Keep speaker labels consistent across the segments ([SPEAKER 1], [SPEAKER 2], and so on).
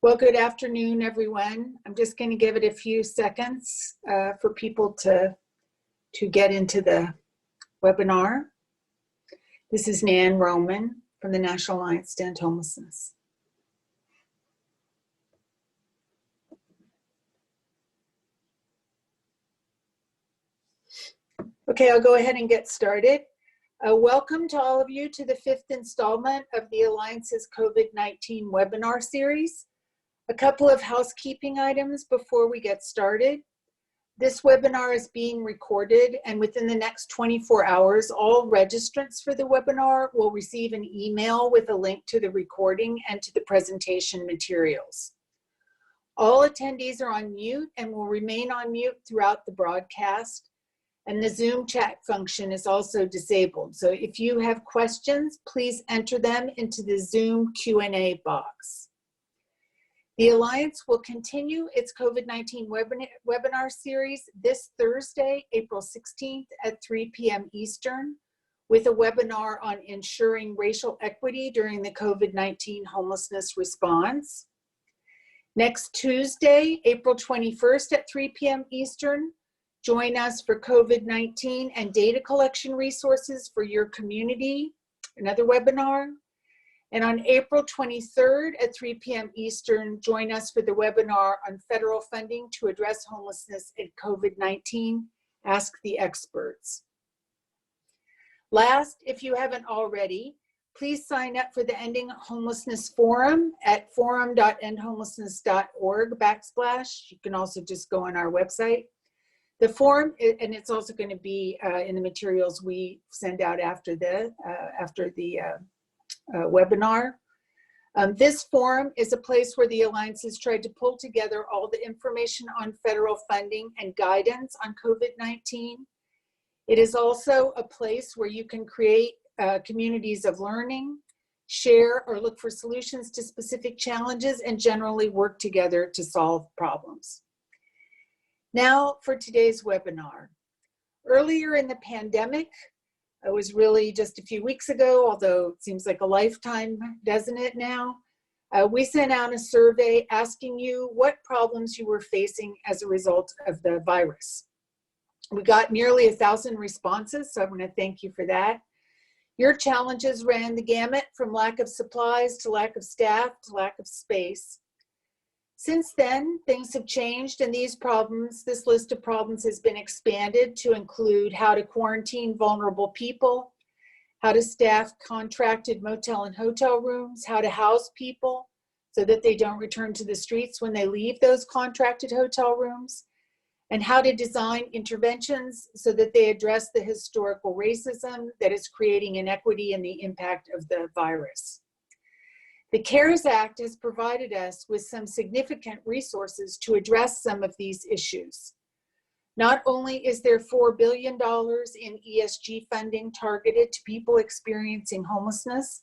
[SPEAKER 1] Well, good afternoon, everyone. I'm just going to give it a few seconds for people to get into the webinar. This is Nan Roman from the National Alliance to End Homelessness. Okay, I'll go ahead and get started. Welcome to all of you to the 5th installment of the Alliance's COVID-19 webinar series. A couple of housekeeping items before we get started. This webinar is being recorded, and within the next 24 hours, all registrants for the webinar will receive an email with a link to the recording and to the presentation materials. All attendees are on mute and will remain on mute throughout the broadcast, and the Zoom chat function is also disabled. So if you have questions, please enter them into the Zoom Q&A box. The Alliance will continue its COVID-19 webinar series this Thursday, April 16th at 3 p.m. Eastern, with a webinar on ensuring racial equity during the COVID-19 homelessness response. Next Tuesday, April 21st at 3 p.m. Eastern, join us for COVID-19 and data collection resources for your community, another webinar. And on April 23rd at 3 p.m. Eastern, join us for the webinar on federal funding to address homelessness and COVID-19, Ask the Experts. Last, if you haven't already, please sign up for the Ending Homelessness Forum at forum.endhomelessness.org /. You can also just go on our website. The forum, and it's also going to be in the materials we send out after the webinar. This forum is a place where the Alliance has tried to pull together all the information on federal funding and guidance on COVID-19. It is also a place where you can create communities of learning, share or look for solutions to specific challenges, and generally work together to solve problems. Now for today's webinar. Earlier in the pandemic, it was really just a few weeks ago, although it seems like a lifetime, doesn't it now? We sent out a survey asking you what problems you were facing as a result of the virus. We got nearly 1,000 responses, so I'm going to thank you for that. Your challenges ran the gamut from lack of supplies to lack of staff to lack of space. Since then, things have changed, and this list of problems has been expanded to include how to quarantine vulnerable people, how to staff contracted motel and hotel rooms, how to house people so that they don't return to the streets when they leave those contracted hotel rooms, and how to design interventions so that they address the historical racism that is creating inequity and the impact of the virus. The CARES Act has provided us with some significant resources to address some of these issues. Not only is there $4 billion in ESG funding targeted to people experiencing homelessness,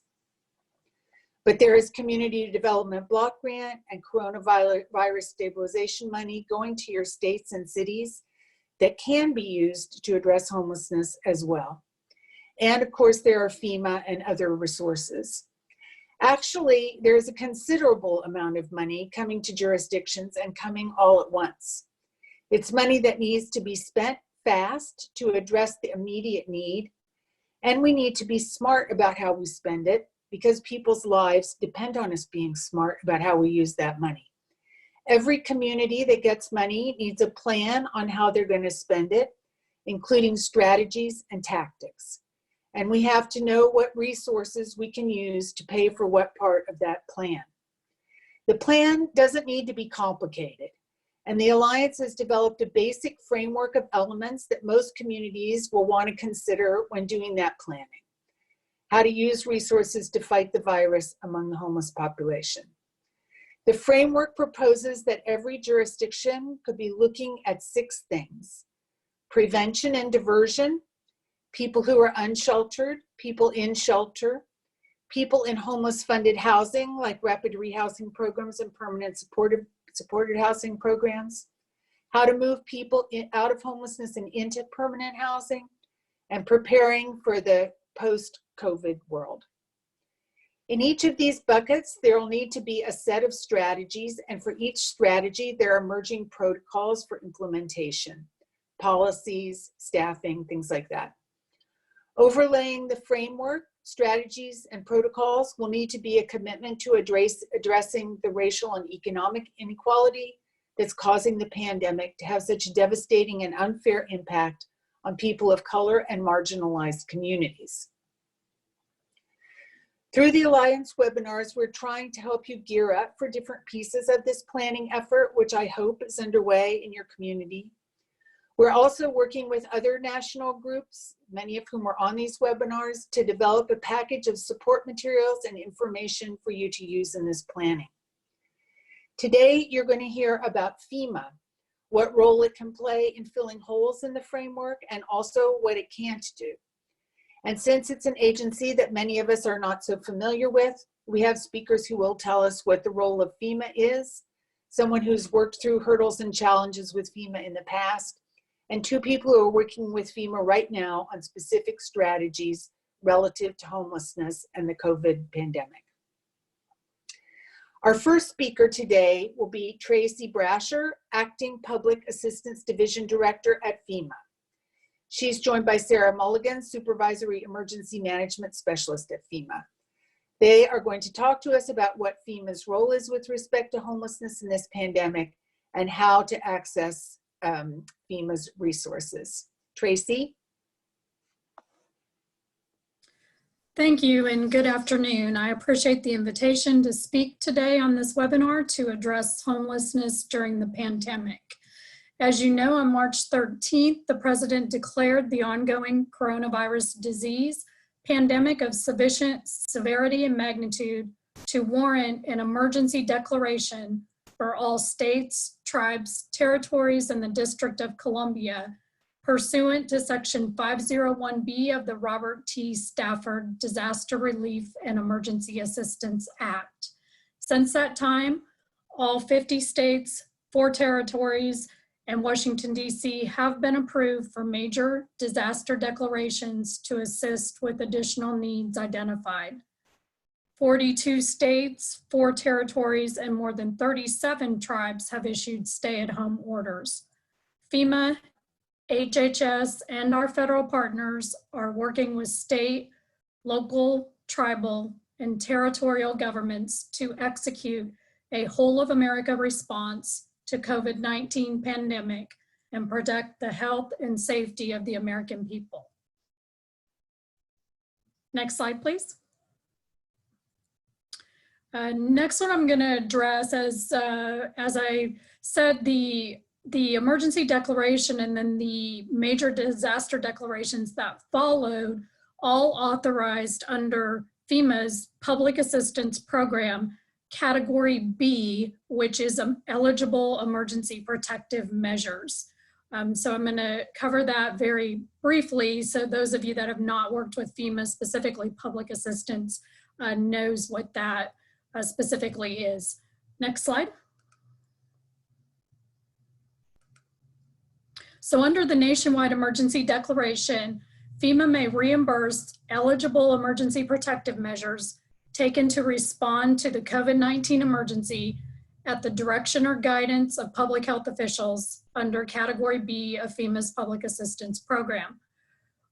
[SPEAKER 1] but there is Community Development Block Grant and coronavirus stabilization money going to your states and cities that can be used to address homelessness as well. And of course, there are FEMA and other resources. Actually, there's a considerable amount of money coming to jurisdictions and coming all at once. It's money that needs to be spent fast to address the immediate need, and we need to be smart about how we spend it because people's lives depend on us being smart about how we use that money. Every community that gets money needs a plan on how they're going to spend it, including strategies and tactics. And we have to know what resources we can use to pay for what part of that plan. The plan doesn't need to be complicated, and the Alliance has developed a basic framework of elements that most communities will want to consider when doing that planning. How to use resources to fight the virus among the homeless population. The framework proposes that every jurisdiction could be looking at 6 things: prevention and diversion, people who are unsheltered, people in shelter, people in homeless funded housing like rapid rehousing programs and permanent supported housing programs, how to move people out of homelessness and into permanent housing, and preparing for the post-COVID world. In each of these buckets, there will need to be a set of strategies, and for each strategy, there are emerging protocols for implementation, policies, staffing, things like that. Overlaying the framework, strategies, and protocols will need to be a commitment to addressing the racial and economic inequality that's causing the pandemic to have such a devastating and unfair impact on people of color and marginalized communities. Through the Alliance webinars, we're trying to help you gear up for different pieces of this planning effort, which I hope is underway in your community. We're also working with other national groups, many of whom are on these webinars, to develop a package of support materials and information for you to use in this planning. Today, you're going to hear about FEMA, what role it can play in filling holes in the framework, and also what it can't do. And since it's an agency that many of us are not so familiar with, we have speakers who will tell us what the role of FEMA is, someone who's worked through hurdles and challenges with FEMA in the past, and two people who are working with FEMA right now on specific strategies relative to homelessness and the COVID pandemic. Our first speaker today will be Tracy Brasher, Acting Public Assistance Division Director at FEMA. She's joined by Sarah Mulligan, Supervisory Emergency Management Specialist at FEMA. They are going to talk to us about what FEMA's role is with respect to homelessness in this pandemic and how to access FEMA's resources. Tracy?
[SPEAKER 2] Thank you and good afternoon. I appreciate the invitation to speak today on this webinar to address homelessness during the pandemic. As you know, on March 13th, the President declared the ongoing coronavirus disease pandemic of sufficient severity and magnitude to warrant an emergency declaration for all states, tribes, territories, and the District of Columbia, pursuant to Section 501B of the Robert T. Stafford Disaster Relief and Emergency Assistance Act. Since that time, all 50 states, 4 territories, and Washington, D.C. have been approved for major disaster declarations to assist with additional needs identified. 42 states, 4 territories, and more than 37 tribes have issued stay-at-home orders. FEMA, HHS, and our federal partners are working with state, local, tribal, and territorial governments to execute a whole of America response to COVID-19 pandemic and protect the health and safety of the American people. Next slide, please. Next one I'm going to address, as I said, the emergency declaration and then the major disaster declarations that followed, all authorized under FEMA's Public Assistance Program, Category B, which is eligible emergency protective measures. So I'm going to cover that very briefly, so those of you that have not worked with FEMA, specifically public assistance, knows what that specifically is. Next slide. So under the nationwide emergency declaration, FEMA may reimburse eligible emergency protective measures taken to respond to the COVID-19 emergency at the direction or guidance of public health officials under Category B of FEMA's Public Assistance Program.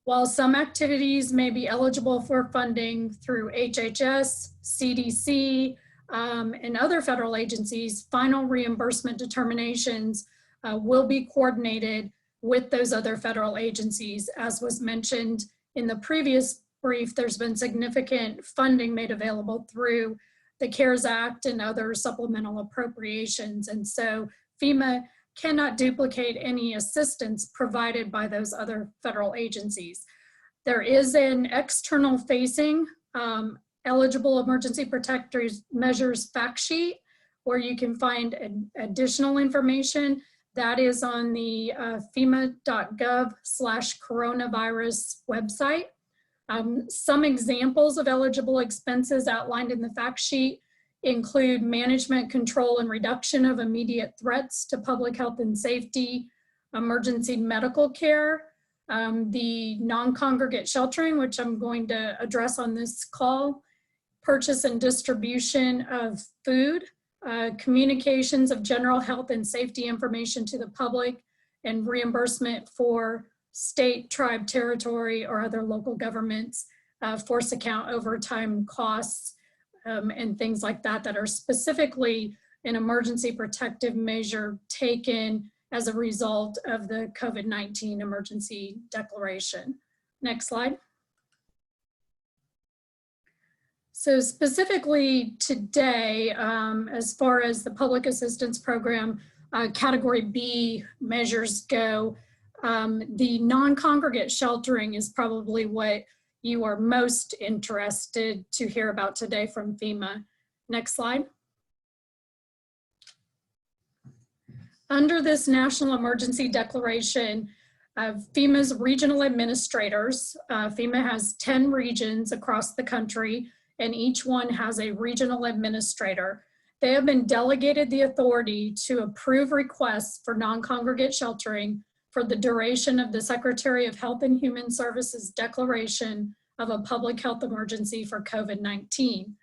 [SPEAKER 2] While some activities may be eligible for funding through HHS, CDC, and other federal agencies, final reimbursement determinations will be coordinated with those other federal agencies. As was mentioned in the previous brief, there's been significant funding made available through the CARES Act and other supplemental appropriations. And so FEMA cannot duplicate any assistance provided by those other federal agencies. There is an external facing eligible emergency protective measures fact sheet where you can find additional information. That is on the FEMA.gov/coronavirus website. Some examples of eligible expenses outlined in the fact sheet include management, control, and reduction of immediate threats to public health and safety, emergency medical care, the non-congregate sheltering, which I'm going to address on this call, purchase and distribution of food, communications of general health and safety information to the public, and reimbursement for state, tribe, territory, or other local governments, force account overtime costs, and things like that that are specifically an emergency protective measure taken as a result of the COVID-19 emergency declaration. Next slide. So specifically today, as far as the public assistance program, category B measures go, the non-congregate sheltering is probably what you are most interested to hear about today from FEMA. Next slide. Under this national emergency declaration, FEMA's regional administrators, FEMA has 10 regions across the country, and each one has a regional administrator. They have been delegated the authority to approve requests for non-congregate sheltering for the duration of the Secretary of Health and Human Services declaration of a public health emergency for COVID-19.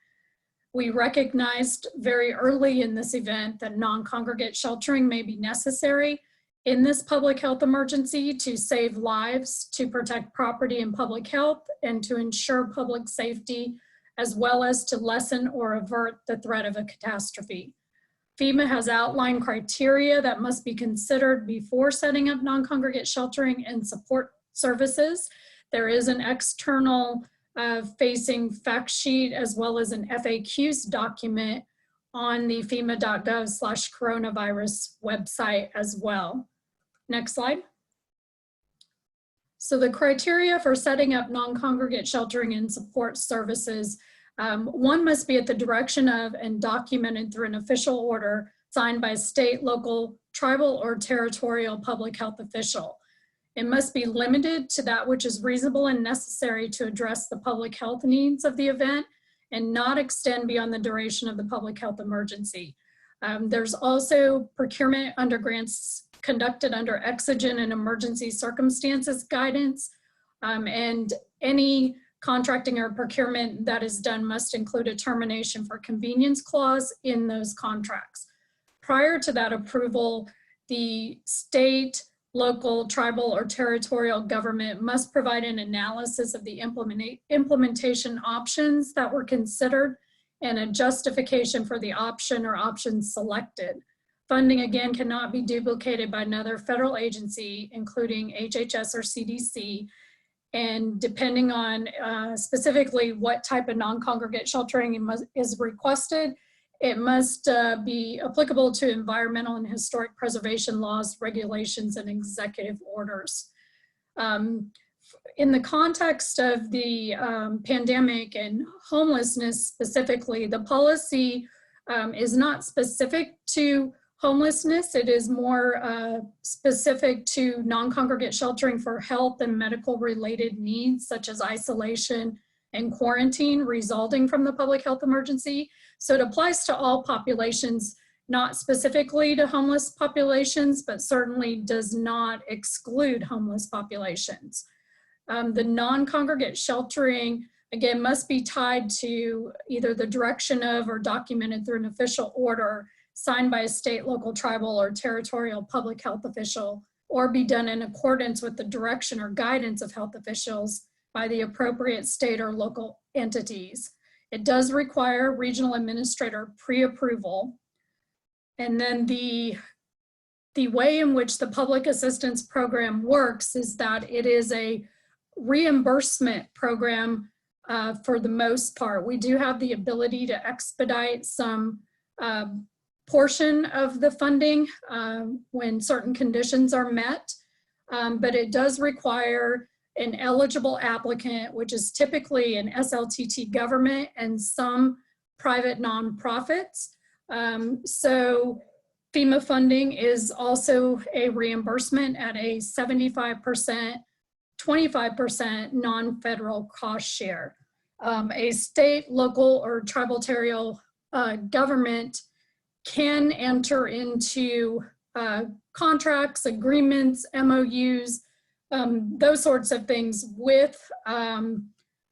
[SPEAKER 2] We recognized very early in this event that non-congregate sheltering may be necessary in this public health emergency to save lives, to protect property and public health, and to ensure public safety, as well as to lessen or avert the threat of a catastrophe. FEMA has outlined criteria that must be considered before setting up non-congregate sheltering and support services. There is an external facing fact sheet as well as an FAQs document on the FEMA.gov/coronavirus website as well. Next slide. So the criteria for setting up non-congregate sheltering and support services, one must be at the direction of and documented through an official order signed by a state, local, tribal, or territorial public health official. It must be limited to that which is reasonable and necessary to address the public health needs of the event and not extend beyond the duration of the public health emergency. There's also procurement under grants conducted under exigent and emergency circumstances guidance, and any contracting or procurement that is done must include a termination for convenience clause in those contracts. Prior to that approval, the state, local, tribal, or territorial government must provide an analysis of the implementation options that were considered and a justification for the option or options selected. Funding, again, cannot be duplicated by another federal agency, including HHS or CDC, and depending on specifically what type of non-congregate sheltering is requested, it must be applicable to environmental and historic preservation laws, regulations, and executive orders. In the context of the pandemic and homelessness specifically, the policy is not specific to homelessness. It is more specific to non-congregate sheltering for health and medical related needs, such as isolation and quarantine resulting from the public health emergency. So it applies to all populations, not specifically to homeless populations, but certainly does not exclude homeless populations. The non-congregate sheltering, again, must be tied to either the direction of or documented through an official order signed by a state, local, tribal, or territorial public health official, or be done in accordance with the direction or guidance of health officials by the appropriate state or local entities. It does require regional administrator pre-approval. And then the way in which the public assistance program works is that it is a reimbursement program for the most part. We do have the ability to expedite some portion of the funding when certain conditions are met, but it does require an eligible applicant, which is typically an SLTT government and some private nonprofits. So FEMA funding is also a reimbursement at a 75%, 25% non-federal cost share. A state, local, or tribal territorial government can enter into contracts, agreements, MOUs, those sorts of things with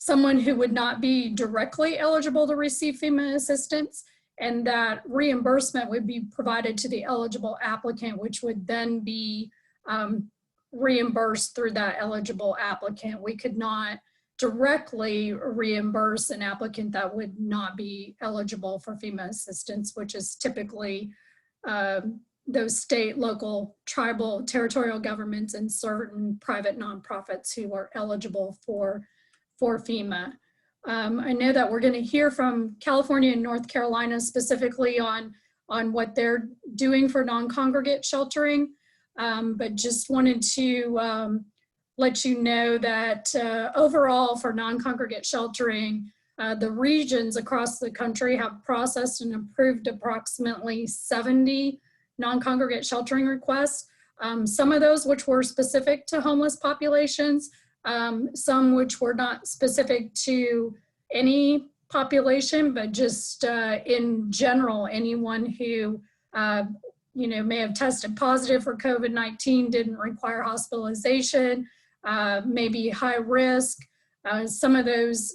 [SPEAKER 2] someone who would not be directly eligible to receive FEMA assistance, and that reimbursement would be provided to the eligible applicant, which would then be reimbursed through that eligible applicant. We could not directly reimburse an applicant that would not be eligible for FEMA assistance, which is typically those state, local, tribal, territorial governments and certain private nonprofits who are eligible for FEMA. I know that we're going to hear from California and North Carolina specifically on what they're doing for non-congregate sheltering, but just wanted to let you know that overall for non-congregate sheltering, the regions across the country have processed and approved approximately 70 non-congregate sheltering requests. Some of those which were specific to homeless populations, some which were not specific to any population, but just in general, anyone who may have tested positive for COVID-19, didn't require hospitalization, maybe high risk, some of those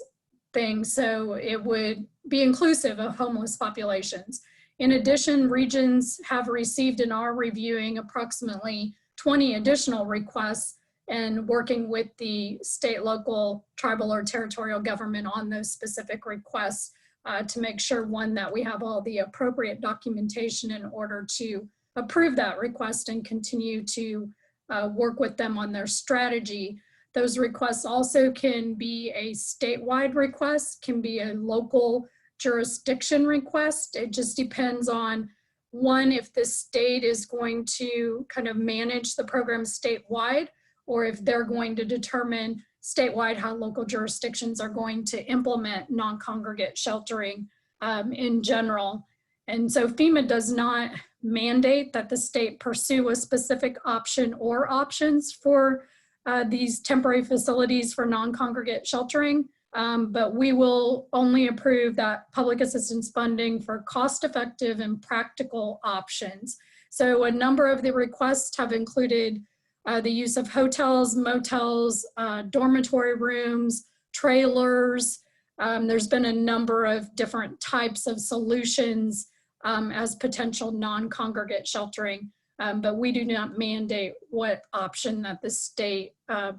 [SPEAKER 2] things. So it would be inclusive of homeless populations. In addition, regions have received and are reviewing approximately 20 additional requests and working with the state, local, tribal, or territorial government on those specific requests to make sure, one, that we have all the appropriate documentation in order to approve that request and continue to work with them on their strategy. Those requests also can be a statewide request, can be a local jurisdiction request. It just depends on, one, if the state is going to kind of manage the program statewide, or if they're going to determine statewide how local jurisdictions are going to implement non-congregate sheltering in general. And so FEMA does not mandate that the state pursue a specific option or options for these temporary facilities for non-congregate sheltering, but we will only approve that public assistance funding for cost-effective and practical options. So a number of the requests have included the use of hotels, motels, dormitory rooms, trailers. There's been a number of different types of solutions as potential non-congregate sheltering, but we do not mandate what option that the state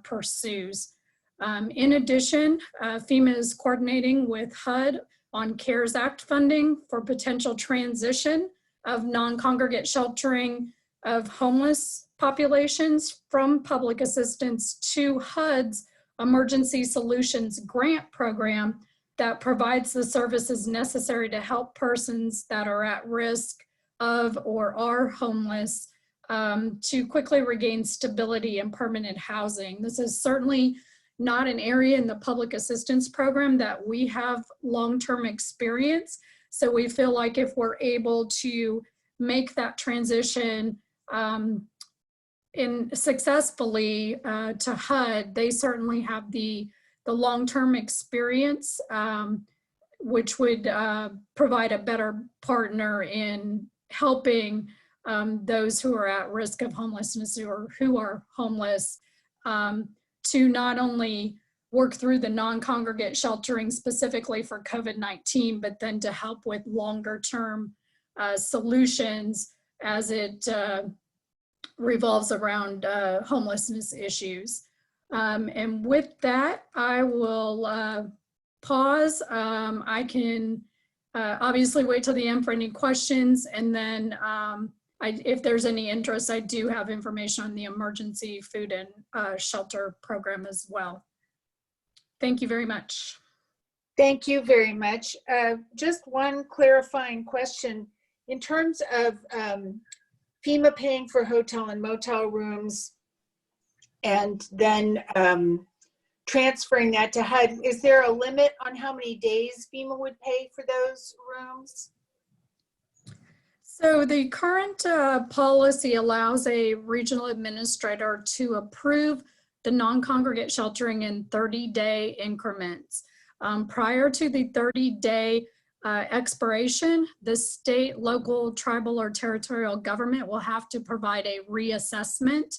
[SPEAKER 2] pursues. In addition, FEMA is coordinating with HUD on CARES Act funding for potential transition of non-congregate sheltering of homeless populations from public assistance to HUD's Emergency Solutions Grant Program that provides the services necessary to help persons that are at risk of or are homeless to quickly regain stability and permanent housing. This is certainly not an area in the public assistance program that we have long-term experience. So we feel like if we're able to make that transition successfully to HUD, they certainly have the long-term experience, which would provide a better partner in helping those who are at risk of homelessness or who are homeless to not only work through the non-congregate sheltering specifically for COVID-19, but then to help with longer-term solutions as it revolves around homelessness issues. And with that, I will pause. I can obviously wait till the end for any questions, and then if there's any interest, I do have information on the emergency food and shelter program as well. Thank you very much.
[SPEAKER 1] Thank you very much. Just one clarifying question. In terms of FEMA paying for hotel and motel rooms and then transferring that to HUD, is there a limit on how many days FEMA would pay for those rooms?
[SPEAKER 2] So the current policy allows a regional administrator to approve the non-congregate sheltering in 30-day increments. Prior to the 30-day expiration, the state, local, tribal, or territorial government will have to provide a reassessment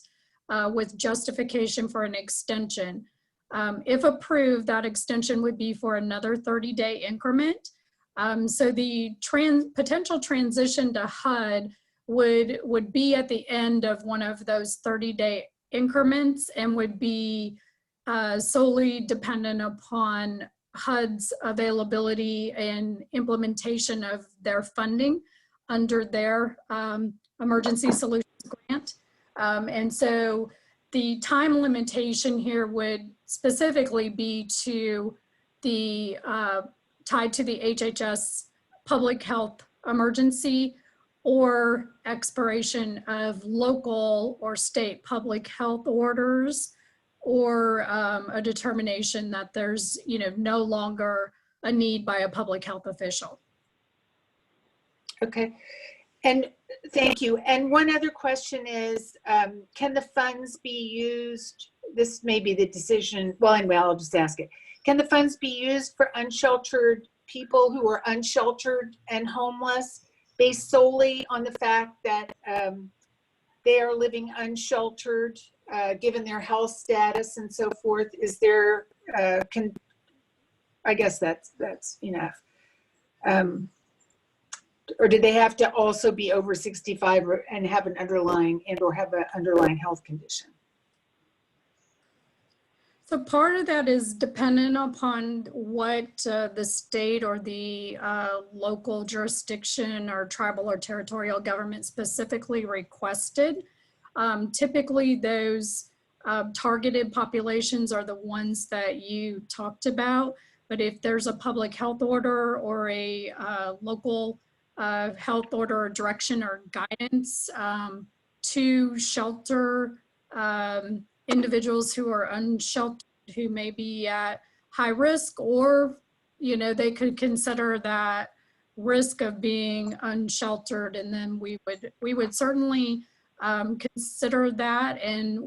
[SPEAKER 2] with justification for an extension. If approved, that extension would be for another 30-day increment. So the potential transition to HUD would be at the end of one of those 30-day increments and would be solely dependent upon HUD's availability and implementation of their funding under their emergency solutions grant. And so the time limitation here would specifically be to the tied to the HHS public health emergency or expiration of local or state public health orders, or a determination that there's no longer a need by a public health official.
[SPEAKER 1] Okay, and thank you. And one other question is, can the funds be used, this may be the decision, well, anyway, I'll just ask it. Can the funds be used for unsheltered people who are unsheltered and homeless based solely on the fact that they are living unsheltered, given their health status and so forth? Is there, I guess that's enough. Or do they have to also be over 65 and have an underlying or have an underlying health condition?
[SPEAKER 2] So part of that is dependent upon what the state or the local jurisdiction or tribal or territorial government specifically requested. Typically those targeted populations are the ones that you talked about, but if there's a public health order or a local health order or direction or guidance to shelter individuals who are unsheltered, who may be at high risk, or they could consider that risk of being unsheltered, and then we would certainly consider that. And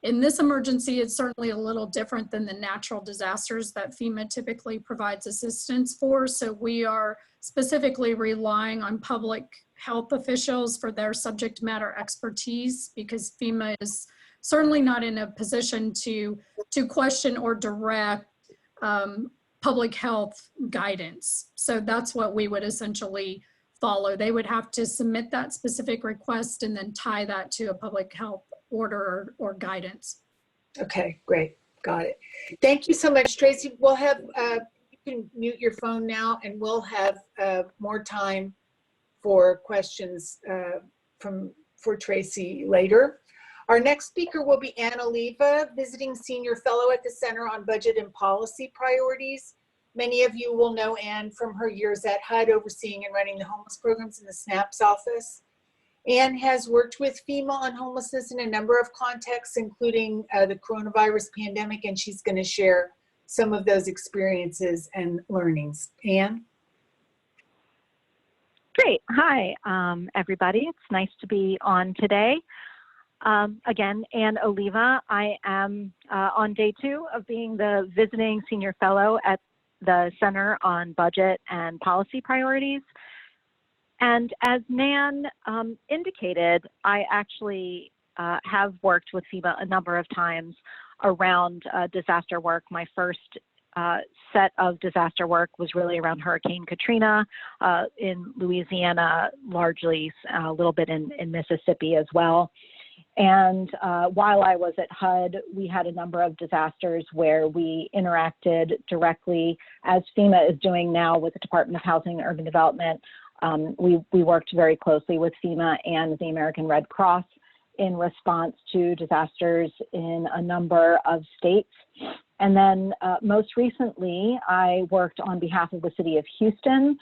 [SPEAKER 2] in this emergency, it's certainly a little different than the natural disasters that FEMA typically provides assistance for. So we are specifically relying on public health officials for their subject matter expertise, because FEMA is certainly not in a position to question or direct public health guidance. So that's what we would essentially follow. They would have to submit that specific request and then tie that to a public health order or guidance.
[SPEAKER 1] Okay, great, got it. Thank you so much, Tracy. We'll have, you can mute your phone now, and we'll have more time for questions for Tracy later. Our next speaker will be Anna Leva, visiting senior fellow at the Center on Budget and Policy Priorities. Many of you will know Ann from her years at HUD, overseeing and running the homeless programs in the SNAP's office. Ann has worked with FEMA on homelessness in a number of contexts, including the coronavirus pandemic, and she's going to share some of those experiences and learnings. Ann?
[SPEAKER 3] Great. Hi, everybody. It's nice to be on today. Again, Ann Oliva. I am on day 2 of being the visiting senior fellow at the Center on Budget and Policy Priorities. And as Nan indicated, I actually have worked with FEMA a number of times around disaster work. My first set of disaster work was really around Hurricane Katrina in Louisiana, largely a little bit in Mississippi as well. And while I was at HUD, we had a number of disasters where we interacted directly, as FEMA is doing now with the Department of Housing and Urban Development. We worked very closely with FEMA and the American Red Cross in response to disasters in a number of states. And then most recently, I worked on behalf of the city of Houston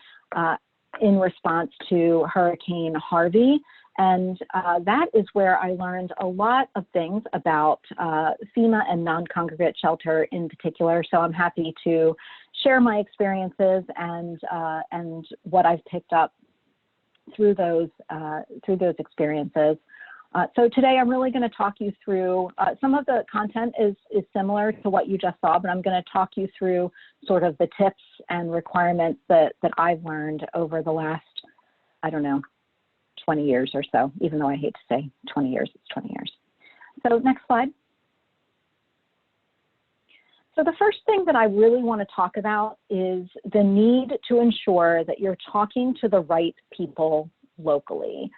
[SPEAKER 3] in response to Hurricane Harvey. And that is where I learned a lot of things about FEMA and non-congregate shelter in particular. So I'm happy to share my experiences and what I've picked up through those experiences. So today I'm really going to talk you through some of the content is similar to what you just saw, but I'm going to talk you through sort of the tips and requirements that I've learned over the last, I don't know, 20 years or so, even though I hate to say 20 years, it's 20 years. So next slide. So the first thing that I really want to talk about is the need to ensure that you're talking to the right people locally.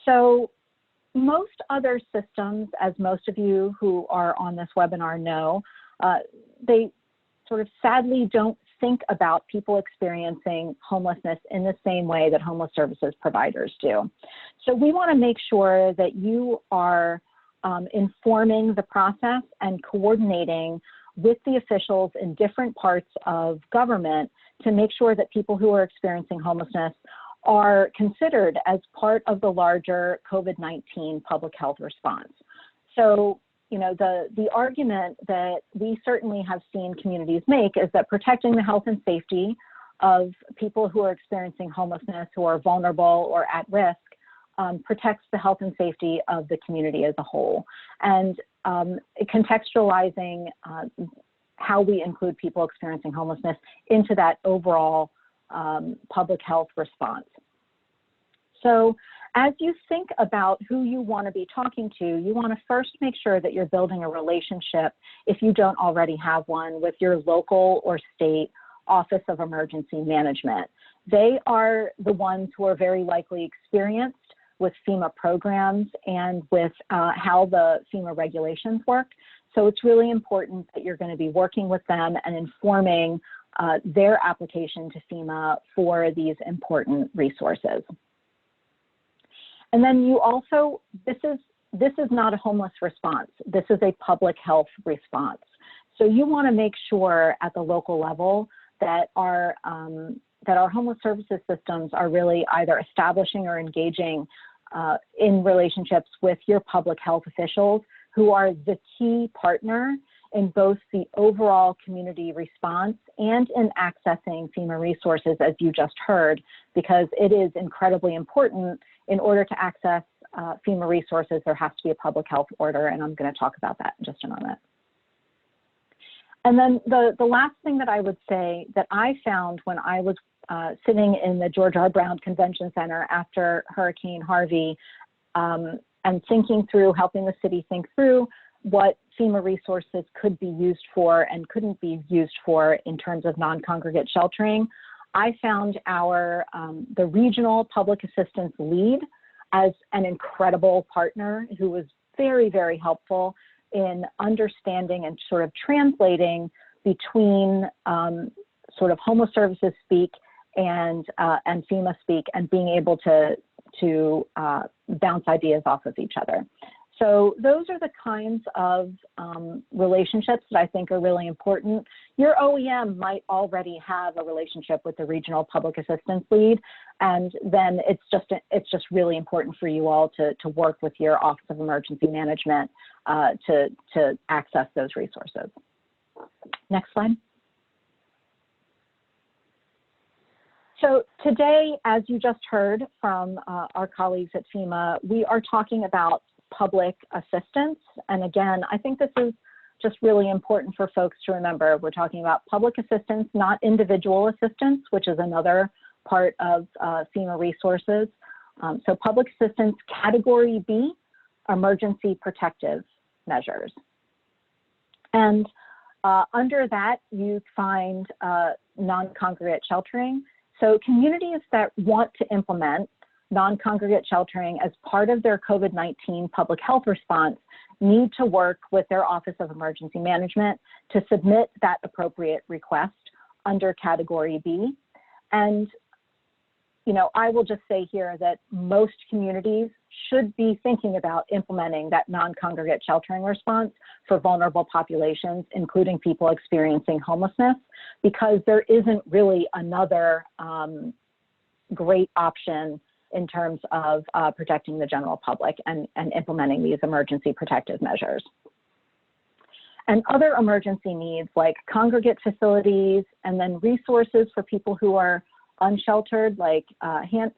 [SPEAKER 3] So most other systems, as most of you who are on this webinar know, they sort of sadly don't think about people experiencing homelessness in the same way that homeless services providers do. So we want to make sure that you are informing the process and coordinating with the officials in different parts of government to make sure that people who are experiencing homelessness are considered as part of the larger COVID-19 public health response. So, you know, the argument that we certainly have seen communities make is that protecting the health and safety of people who are experiencing homelessness, who are vulnerable or at risk, protects the health and safety of the community as a whole. And contextualizing how we include people experiencing homelessness into that overall public health response. So as you think about who you want to be talking to, you want to first make sure that you're building a relationship, if you don't already have one, with your local or state Office of Emergency Management. They are the ones who are very likely experienced with FEMA programs and with how the FEMA regulations work. So it's really important that you're going to be working with them and informing their application to FEMA for these important resources. And then you also, this is not a homeless response. This is a public health response. So you want to make sure at the local level that our homeless services systems are really either establishing or engaging in relationships with your public health officials, who are the key partner in both the overall community response and in accessing FEMA resources, as you just heard, because it is incredibly important. In order to access FEMA resources, there has to be a public health order, and I'm going to talk about that in just a moment. And then the last thing that I would say that I found when I was sitting in the George R. Brown Convention Center after Hurricane Harvey, and thinking through, helping the city think through what FEMA resources could be used for and couldn't be used for in terms of non-congregate sheltering, I found the regional public assistance lead as an incredible partner who was very, very helpful in understanding and sort of translating between sort of homeless services speak and FEMA speak, and being able to bounce ideas off of each other. So those are the kinds of relationships that I think are really important. Your OEM might already have a relationship with the regional public assistance lead, and then it's just really important for you all to work with your Office of Emergency Management to access those resources. Next slide. So today, as you just heard from our colleagues at FEMA, we are talking about public assistance. And again, I think this is just really important for folks to remember. We're talking about public assistance, not individual assistance, which is another part of FEMA resources. So public assistance, category B, emergency protective measures. And under that, you find non-congregate sheltering. So communities that want to implement non-congregate sheltering as part of their COVID-19 public health response need to work with their Office of Emergency Management to submit that appropriate request under Category B. And, you know, I will just say here that most communities should be thinking about implementing that non-congregate sheltering response for vulnerable populations, including people experiencing homelessness, because there isn't really another great option in terms of protecting the general public and implementing these emergency protective measures. And other emergency needs like congregate facilities, and then resources for people who are unsheltered, like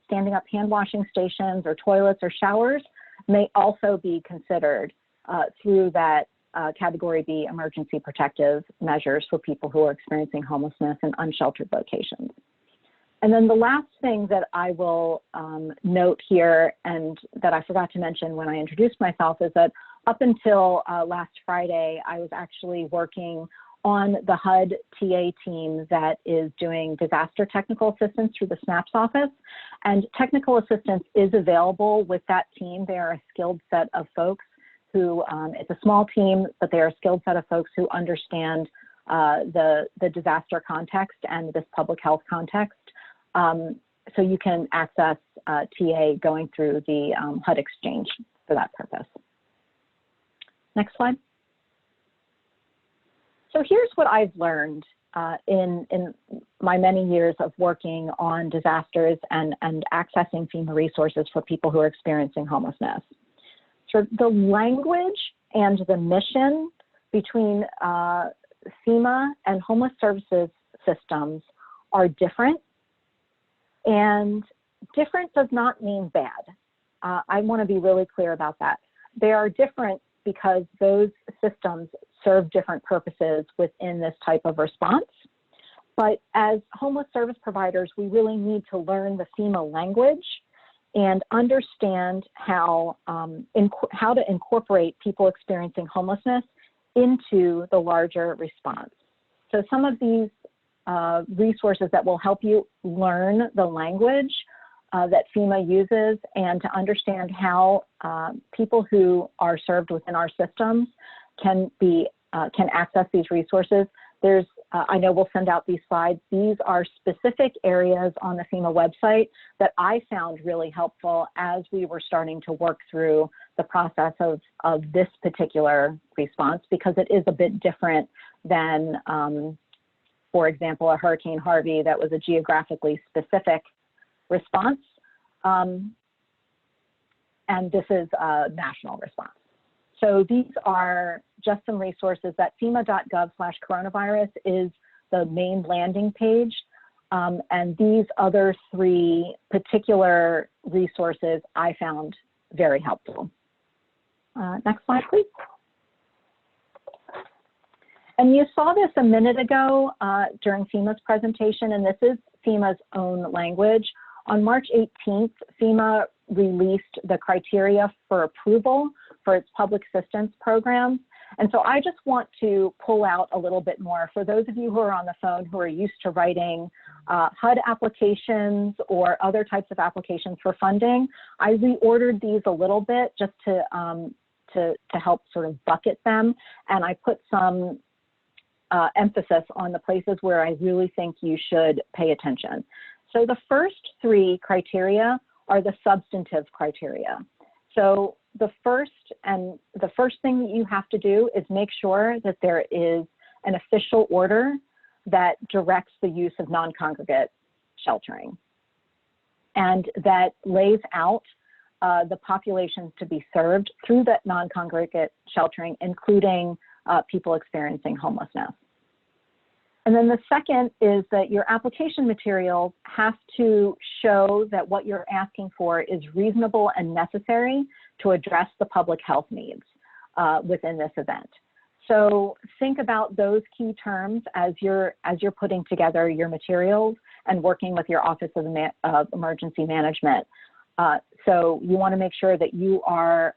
[SPEAKER 3] standing up hand washing stations or toilets or showers, may also be considered through that Category B emergency protective measures for people who are experiencing homelessness in unsheltered locations. And then the last thing that I will note here, and that I forgot to mention when I introduced myself, is that up until last Friday, I was actually working on the HUD TA team that is doing disaster technical assistance through the SNAPS office. And technical assistance is available with that team. They are a skilled set of folks who, it's a small team, but they are a skilled set of folks who understand the disaster context and this public health context. So you can access TA going through the HUD exchange for that purpose. Next slide. So here's what I've learned in my many years of working on disasters and accessing FEMA resources for people who are experiencing homelessness. So the language and the mission between FEMA and homeless services systems are different, and different does not mean bad. I want to be really clear about that. They are different because those systems serve different purposes within this type of response. But as homeless service providers, we really need to learn the FEMA language and understand how to incorporate people experiencing homelessness into the larger response. So some of these resources that will help you learn the language that FEMA uses and to understand how people who are served within our systems can access these resources. There's, I know we'll send out these slides. These are specific areas on the FEMA website that I found really helpful as we were starting to work through the process of this particular response, because it is a bit different than, for example, a Hurricane Harvey that was a geographically specific response. And this is a national response. So these are just some resources. That FEMA.gov/coronavirus is the main landing page. And these other three particular resources I found very helpful. Next slide, please. And you saw this a minute ago during FEMA's presentation, and this is FEMA's own language. On March 18th, FEMA released the criteria for approval for its public assistance programs. And so I just want to pull out a little bit more. For those of you who are on the phone who are used to writing HUD applications or other types of applications for funding, I reordered these a little bit just to help sort of bucket them. And I put some emphasis on the places where I really think you should pay attention. So the first three criteria are the substantive criteria. So the first thing that you have to do is make sure that there is an official order that directs the use of non-congregate sheltering and that lays out the populations to be served through that non-congregate sheltering, including people experiencing homelessness. And then the second is that your application materials have to show that what you're asking for is reasonable and necessary to address the public health needs within this event. So think about those key terms as you're putting together your materials and working with your Office of Emergency Management. So you want to make sure that you are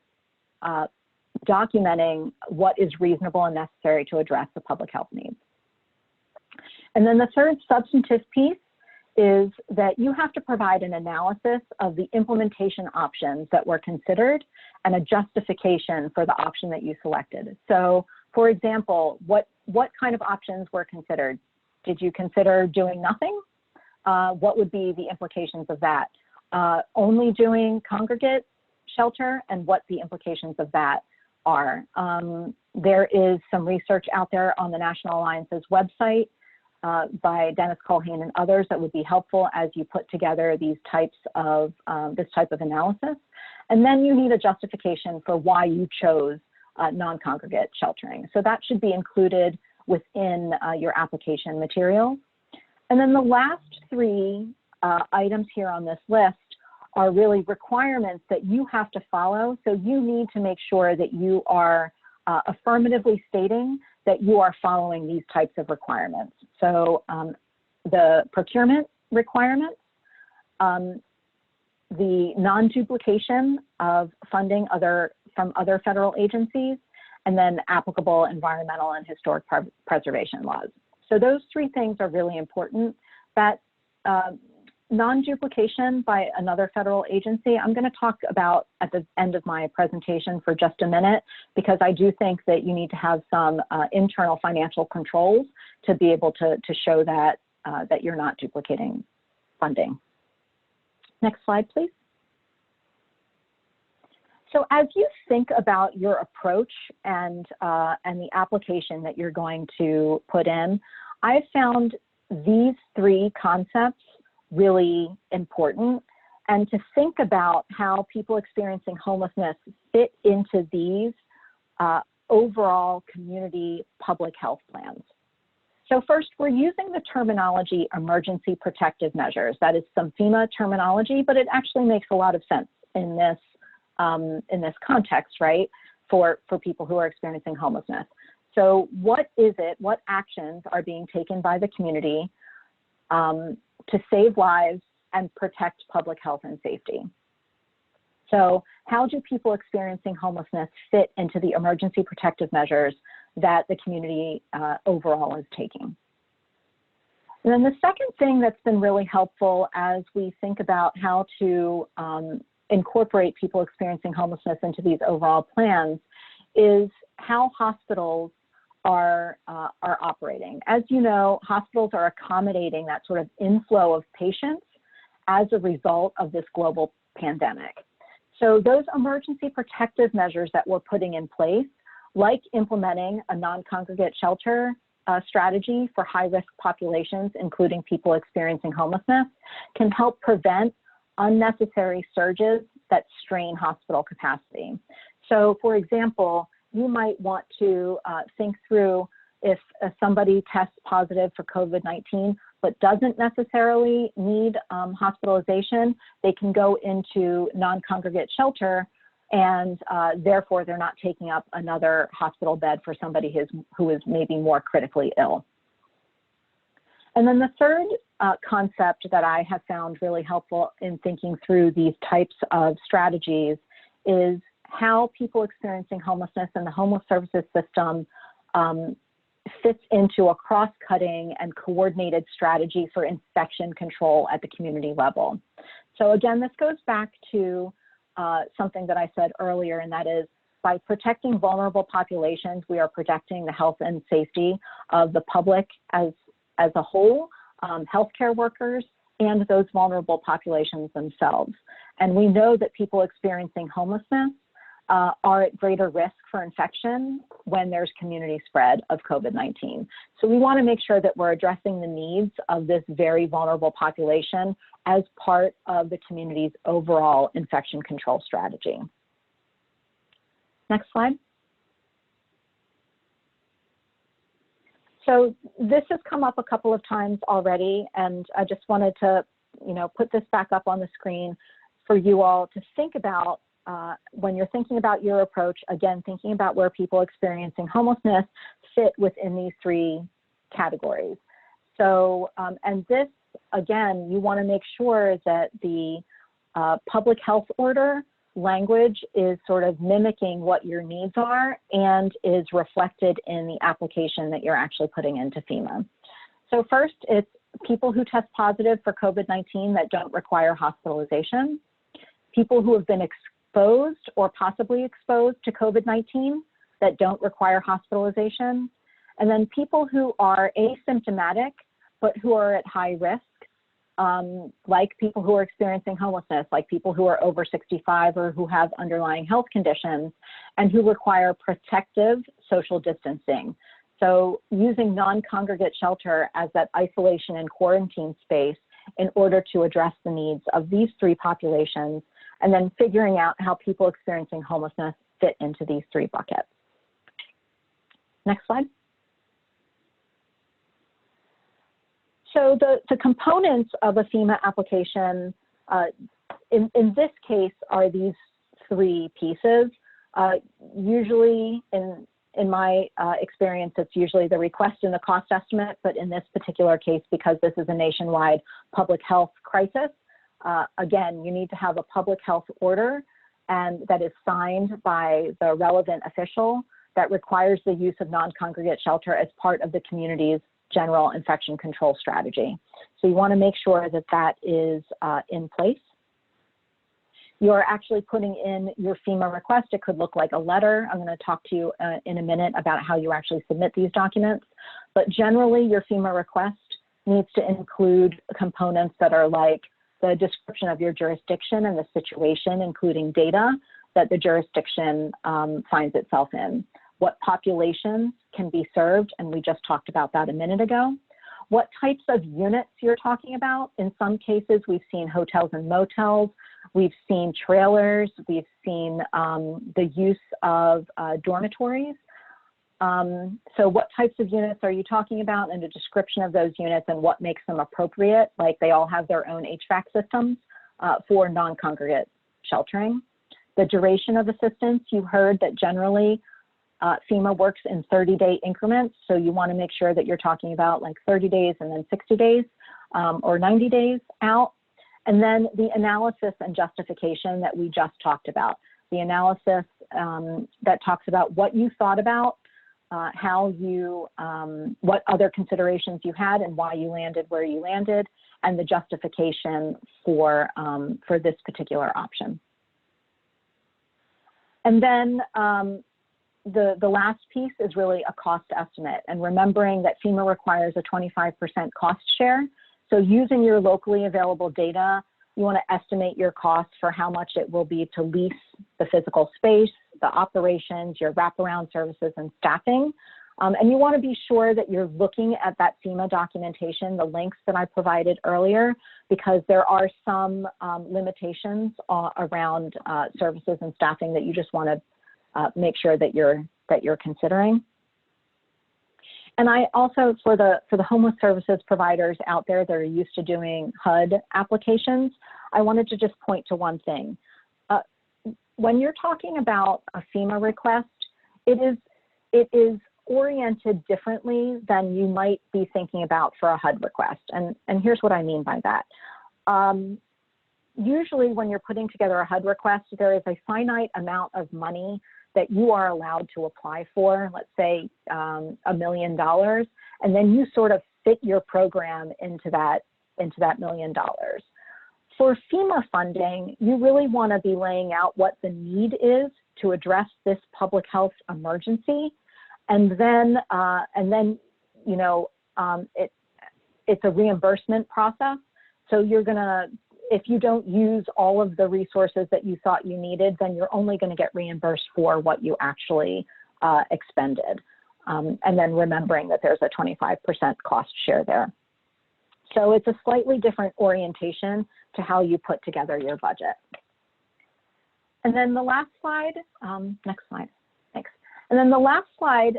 [SPEAKER 3] documenting what is reasonable and necessary to address the public health needs. And then the third substantive piece is that you have to provide an analysis of the implementation options that were considered and a justification for the option that you selected. So, for example, what kind of options were considered? Did you consider doing nothing? What would be the implications of that? Only doing congregate shelter and what the implications of that are. There is some research out there on the National Alliance's website by Dennis Culhane and others that would be helpful as you put together these types of this type of analysis. And then you need a justification for why you chose non-congregate sheltering. So that should be included within your application materials. And then the last three items here on this list are really requirements that you have to follow. So you need to make sure that you are affirmatively stating that you are following these types of requirements. So the procurement requirements, the non-duplication of funding from other federal agencies, and then applicable environmental and historic preservation laws. So those three things are really important. That non-duplication by another federal agency, I'm going to talk about at the end of my presentation for just a minute, because I do think that you need to have some internal financial controls to be able to show that, that you're not duplicating funding. Next slide, please. So as you think about your approach and the application that you're going to put in, I've found these three concepts really important, and to think about how people experiencing homelessness fit into these overall community public health plans. So first, we're using the terminology emergency protective measures. That is some FEMA terminology, but it actually makes a lot of sense in this context, right, for people who are experiencing homelessness. So what is it, what actions are being taken by the community to save lives and protect public health and safety? So how do people experiencing homelessness fit into the emergency protective measures that the community overall is taking? And then the second thing that's been really helpful as we think about how to incorporate people experiencing homelessness into these overall plans is how hospitals are operating. As you know, hospitals are accommodating that sort of inflow of patients as a result of this global pandemic. So those emergency protective measures that we're putting in place, like implementing a non-congregate shelter strategy for high-risk populations, including people experiencing homelessness, can help prevent unnecessary surges that strain hospital capacity. So for example, you might want to think through if somebody tests positive for COVID-19 but doesn't necessarily need hospitalization, they can go into non-congregate shelter, and therefore they're not taking up another hospital bed for somebody who is maybe more critically ill. And then the third concept that I have found really helpful in thinking through these types of strategies is how people experiencing homelessness and the homeless services system fits into a cross-cutting and coordinated strategy for infection control at the community level. So again, this goes back to something that I said earlier, and that is by protecting vulnerable populations, we are protecting the health and safety of the public as a whole, healthcare workers, and those vulnerable populations themselves. And we know that people experiencing homelessness are at greater risk for infection when there's community spread of COVID-19. So we want to make sure that we're addressing the needs of this very vulnerable population as part of the community's overall infection control strategy. Next slide. So this has come up a couple of times already, and I just wanted to, put this back up on the screen for you all to think about when you're thinking about your approach, again, thinking about where people experiencing homelessness fit within these three categories. So, and this, again, you want to make sure that the public health order language is sort of mimicking what your needs are and is reflected in the application that you're actually putting into FEMA. So first, it's people who test positive for COVID-19 that don't require hospitalization, people who have been exposed or possibly exposed to COVID-19 that don't require hospitalization, and then people who are asymptomatic but who are at high risk, like people who are experiencing homelessness, like people who are over 65 or who have underlying health conditions, and who require protective social distancing. So using non-congregate shelter as that isolation and quarantine space in order to address the needs of these three populations, and then figuring out how people experiencing homelessness fit into these three buckets. Next slide. So the components of a FEMA application in this case are these three pieces. Usually in my experience, it's usually the request and the cost estimate, but in this particular case, because this is a nationwide public health crisis, again, you need to have a public health order and that is signed by the relevant official that requires the use of non-congregate shelter as part of the community's general infection control strategy. So you want to make sure that that is in place. You're actually putting in your FEMA request. It could look like a letter. I'm going to talk to you in a minute about how you actually submit these documents. But generally, your FEMA request needs to include components that are like the description of your jurisdiction and the situation, including data that the jurisdiction finds itself in. What populations can be served, and we just talked about that a minute ago. What types of units you're talking about. In some cases, we've seen hotels and motels, we've seen trailers, we've seen the use of dormitories. So what types of units are you talking about, and a description of those units and what makes them appropriate, like they all have their own HVAC systems for non-congregate sheltering. The duration of assistance, you heard that generally FEMA works in 30-day increments, so you want to make sure that you're talking about like 30 days and then 60 days or 90 days out. And then the analysis and justification that we just talked about. The analysis that talks about what you thought about, how you, what other considerations you had and why you landed where you landed, and the justification for this particular option. And then the last piece is really a cost estimate, and remembering that FEMA requires a 25% cost share. So using your locally available data, you want to estimate your costs for how much it will be to lease the physical space, the operations, your wraparound services and staffing. And you want to be sure that you're looking at that FEMA documentation, the links that I provided earlier, because there are some limitations around services and staffing that you just want to make sure that you're considering. And I also, for the homeless services providers out there that are used to doing HUD applications, I wanted to just point to one thing. When you're talking about a FEMA request, it is oriented differently than you might be thinking about for a HUD request. And here's what I mean by that. Usually when you're putting together a HUD request, there is a finite amount of money that you are allowed to apply for, let's say $1 million, and then you sort of fit your program into that $1 million. For FEMA funding, you really want to be laying out what the need is to address this public health emergency, and then you know, it's a reimbursement process. So you're gonna, if you don't use all of the resources that you thought you needed, then you're only going to get reimbursed for what you actually expended. And then remembering that there's a 25% cost share there. So it's a slightly different orientation to how you put together your budget. And then the last slide, next slide, thanks. And then the last slide,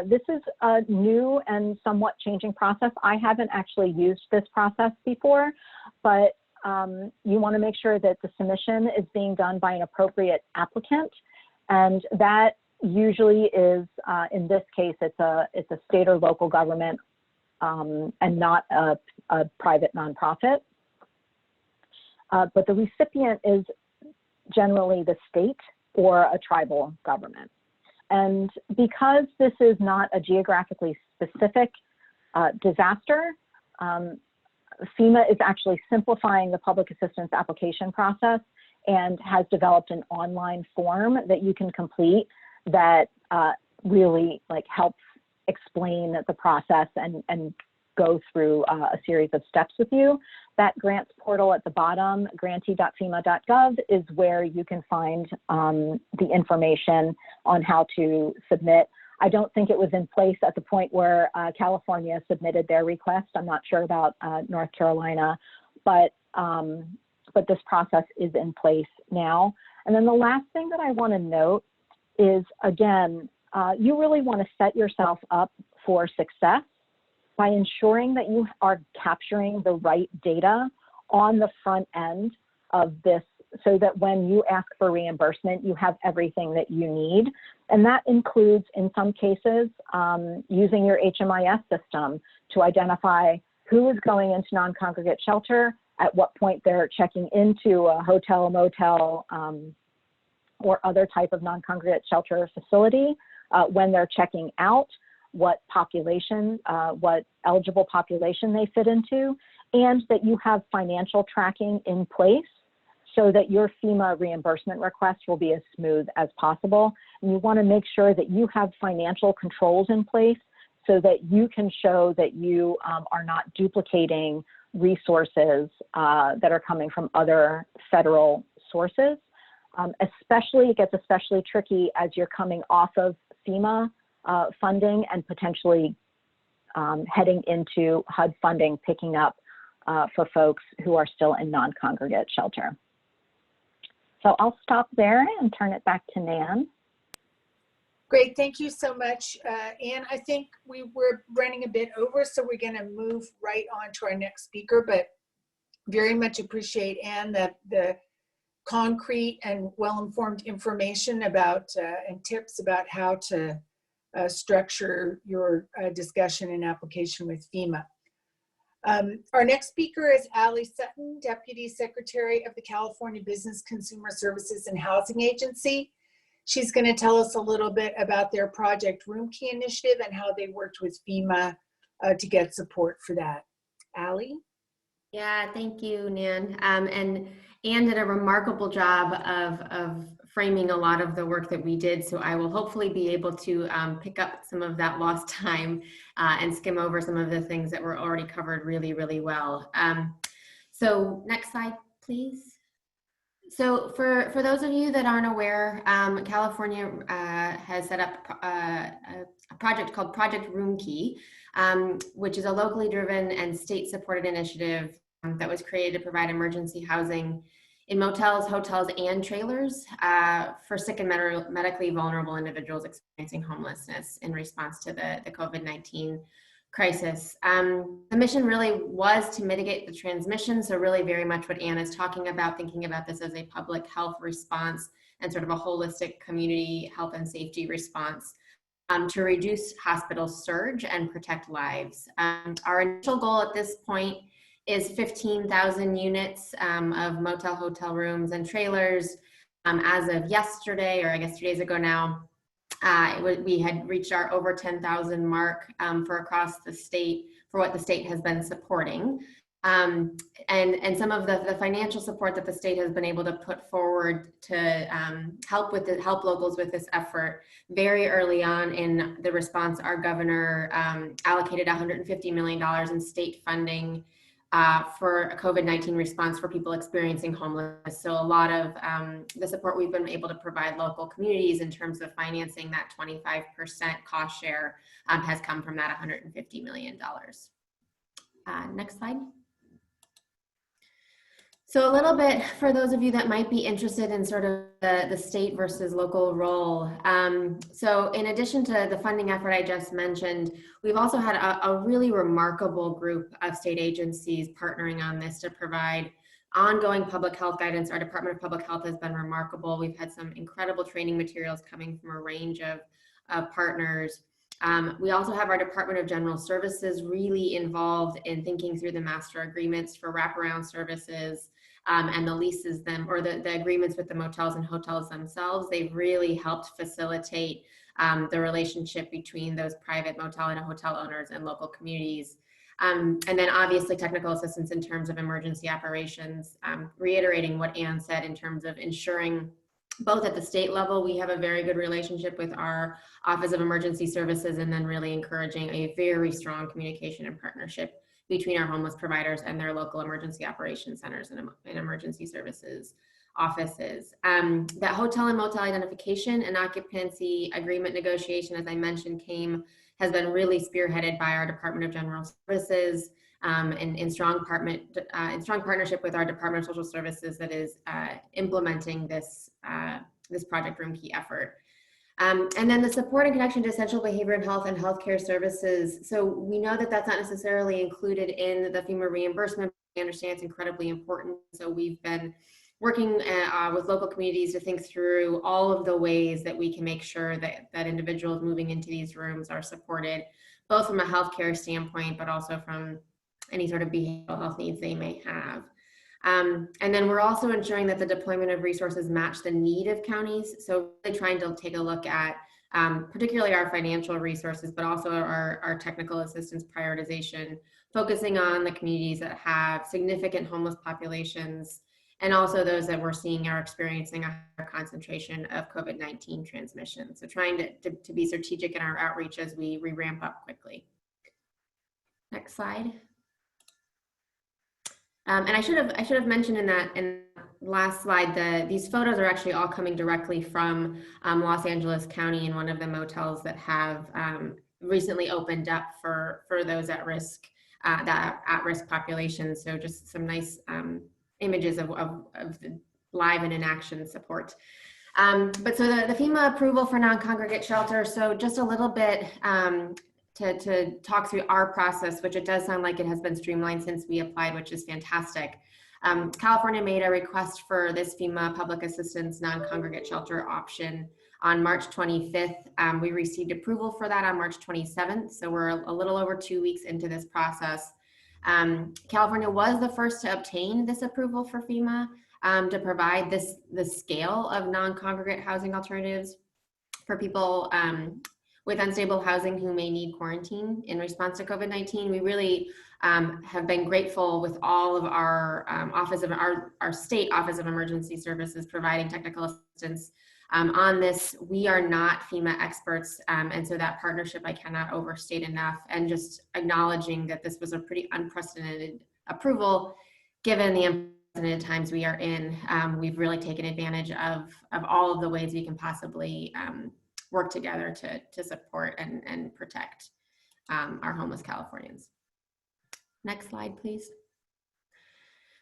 [SPEAKER 3] this is a new and somewhat changing process. I haven't actually used this process before, but you want to make sure that the submission is being done by an appropriate applicant, and that usually is, in this case, it's a state or local government and not a private nonprofit. But the recipient is generally the state or a tribal government. And because this is not a geographically specific disaster, FEMA is actually simplifying the public assistance application process and has developed an online form that you can complete that really helps explain the process and go through a series of steps with you. That grants portal at the bottom, grantee.fema.gov, is where you can find the information on how to submit. I don't think it was in place at the point where California submitted their request. I'm not sure about North Carolina, but this process is in place now. And then the last thing that I want to note is, again, you really want to set yourself up for success by ensuring that you are capturing the right data on the front end of this, so that when you ask for reimbursement, you have everything that you need. And that includes, in some cases, using your HMIS system to identify who is going into non-congregate shelter, at what point they're checking into a hotel, motel, or other type of non-congregate shelter facility, when they're checking out, what population, what eligible population they fit into, and that you have financial tracking in place so that your FEMA reimbursement request will be as smooth as possible. And you want to make sure that you have financial controls in place so that you can show that you are not duplicating resources that are coming from other federal sources. It gets especially tricky as you're coming off of FEMA funding and potentially heading into HUD funding picking up for folks who are still in non-congregate shelter. So I'll stop there and turn it back to Nan.
[SPEAKER 1] Great, thank you so much. Ann, I think we were running a bit over, so we're gonna move right on to our next speaker, but very much appreciate, Ann, the concrete and well-informed information about and tips about how to structure your discussion and application with FEMA. Our next speaker is Allie Sutton, Deputy Secretary of the California Business Consumer Services and Housing Agency. She's going to tell us a little bit about their Project Room Key initiative and how they worked with FEMA to get support for that. Allie?
[SPEAKER 4] Yeah, thank you, Nan. And Ann did a remarkable job of framing a lot of the work that we did. So I will hopefully be able to pick up some of that lost time and skim over some of the things that were already covered really, really well. So next slide, please. So for those of you that aren't aware, California has set up a project called Project Room Key, which is a locally driven and state-supported initiative that was created to provide emergency housing in motels, hotels, and trailers for sick and medically vulnerable individuals experiencing homelessness in response to the COVID-19 crisis. The mission really was to mitigate the transmission, so really very much what Ann is talking about, thinking about this as a public health response and sort of a holistic community health and safety response to reduce hospital surge and protect lives. Our initial goal at this point is 15,000 units of motel, hotel rooms, and trailers. As of yesterday, or I guess 2 days ago now, we had reached our over 10,000 mark for across the state for what the state has been supporting. And some of the financial support that the state has been able to put forward to help locals with this effort. Very early on in the response, our governor allocated $150 million in state funding for a COVID-19 response for people experiencing homelessness. So a lot of the support we've been able to provide local communities in terms of financing that 25% cost share has come from that $150 million. Next slide. So a little bit for those of you that might be interested in sort of the state versus local role. So in addition to the funding effort I just mentioned, we've also had a really remarkable group of state agencies partnering on this to provide ongoing public health guidance. Our Department of Public Health has been remarkable. We've had some incredible training materials coming from a range of partners. We also have our Department of General Services really involved in thinking through the master agreements for wraparound services and the leases or the agreements with the motels and hotels themselves. They've really helped facilitate the relationship between those private motel and hotel owners and local communities. And then obviously technical assistance in terms of emergency operations, reiterating what Ann said in terms of ensuring both at the state level, we have a very good relationship with our Office of Emergency Services, and then really encouraging a very strong communication and partnership between our homeless providers and their local emergency operations centers and emergency services offices. That hotel and motel identification and occupancy agreement negotiation, as I mentioned, has been really spearheaded by our Department of General Services in strong partnership with our Department of Social Services that is implementing this Project Room Key effort. And then the support and connection to essential behavior and health and healthcare services. So we know that that's not necessarily included in the FEMA reimbursement. We understand it's incredibly important. So we've been working with local communities to think through all of the ways that we can make sure that individuals moving into these rooms are supported, both from a healthcare standpoint, but also from any sort of behavioral health needs they may have. And then we're also ensuring that the deployment of resources match the need of counties. So really trying to take a look at particularly our financial resources, but also our technical assistance prioritization, focusing on the communities that have significant homeless populations, and also those that we're seeing are experiencing a higher concentration of COVID-19 transmission. So trying to be strategic in our outreach as we ramp up quickly. Next slide. And I should have mentioned in the last slide, these photos are actually all coming directly from Los Angeles County in one of the motels that have recently opened up for those at risk, that at-risk population. So just some nice images of the live and in action support. But so the FEMA approval for non-congregate shelter. So just a little bit to talk through our process, which it does sound like it has been streamlined since we applied, which is fantastic. California made a request for this FEMA public assistance non-congregate shelter option on March 25th. We received approval for that on March 27th. So we're a little over 2 weeks into this process. California was the first to obtain this approval for FEMA to provide the scale of non-congregate housing alternatives for people with unstable housing who may need quarantine in response to COVID-19. We really have been grateful with all of our our state Office of Emergency Services providing technical assistance on this. We are not FEMA experts, and so that partnership I cannot overstate enough, and just acknowledging that this was a pretty unprecedented approval given the unprecedented times we are in. We've really taken advantage of all of the ways we can possibly work together to support and protect our homeless Californians. Next slide, please.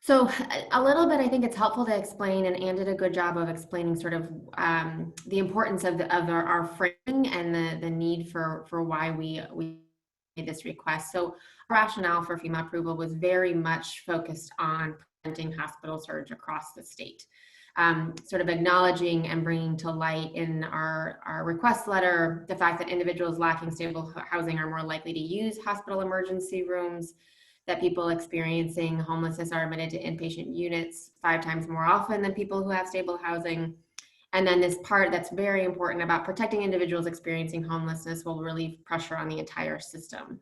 [SPEAKER 4] So a little bit, I think it's helpful to explain, and Anne did a good job of explaining sort of the importance of our framing and the need for why we made this request. So rationale for FEMA approval was very much focused on preventing hospital surge across the state. Sort of acknowledging and bringing to light in our request letter the fact that individuals lacking stable housing are more likely to use hospital emergency rooms, that people experiencing homelessness are admitted to inpatient units 5 times more often than people who have stable housing. And then this part that's very important about protecting individuals experiencing homelessness will relieve pressure on the entire system.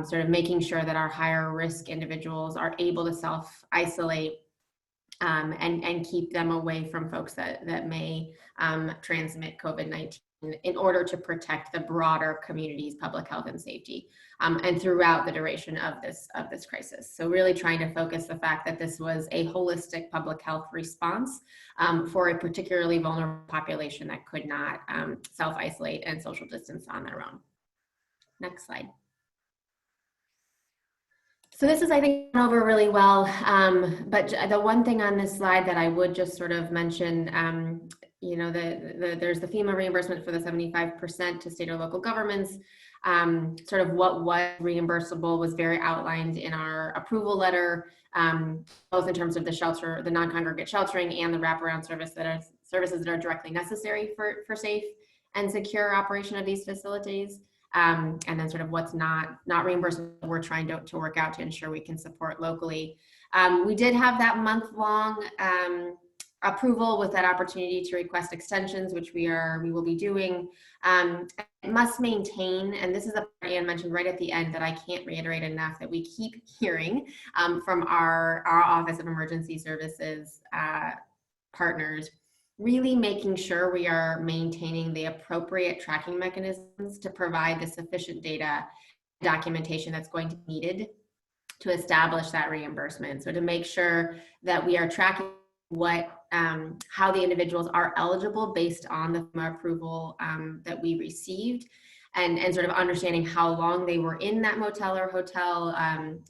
[SPEAKER 4] Sort of making sure that our higher risk individuals are able to self-isolate and keep them away from folks that may transmit COVID-19 in order to protect the broader community's public health and safety, and throughout the duration of this crisis. So really trying to focus the fact that this was a holistic public health response for a particularly vulnerable population that could not self-isolate and social distance on their own. Next slide. So this is, I think, gone over really well, but the one thing on this slide that I would just sort of mention, you know, there's the FEMA reimbursement for the 75% to state or local governments. Sort of what was reimbursable was very outlined in our approval letter, both in terms of the shelter, the non-congregate sheltering, and the wraparound services that are directly necessary for safe and secure operation of these facilities. And then sort of what's not reimbursable, we're trying to work out to ensure we can support locally. We did have that month-long approval with that opportunity to request extensions, which we will be doing. It must maintain, and this is a part Anne mentioned right at the end that I can't reiterate enough, that we keep hearing from our Office of Emergency Services partners, really making sure we are maintaining the appropriate tracking mechanisms to provide the sufficient data documentation that's going to be needed to establish that reimbursement. So to make sure that we are tracking how the individuals are eligible based on the FEMA approval that we received, and sort of understanding how long they were in that motel or hotel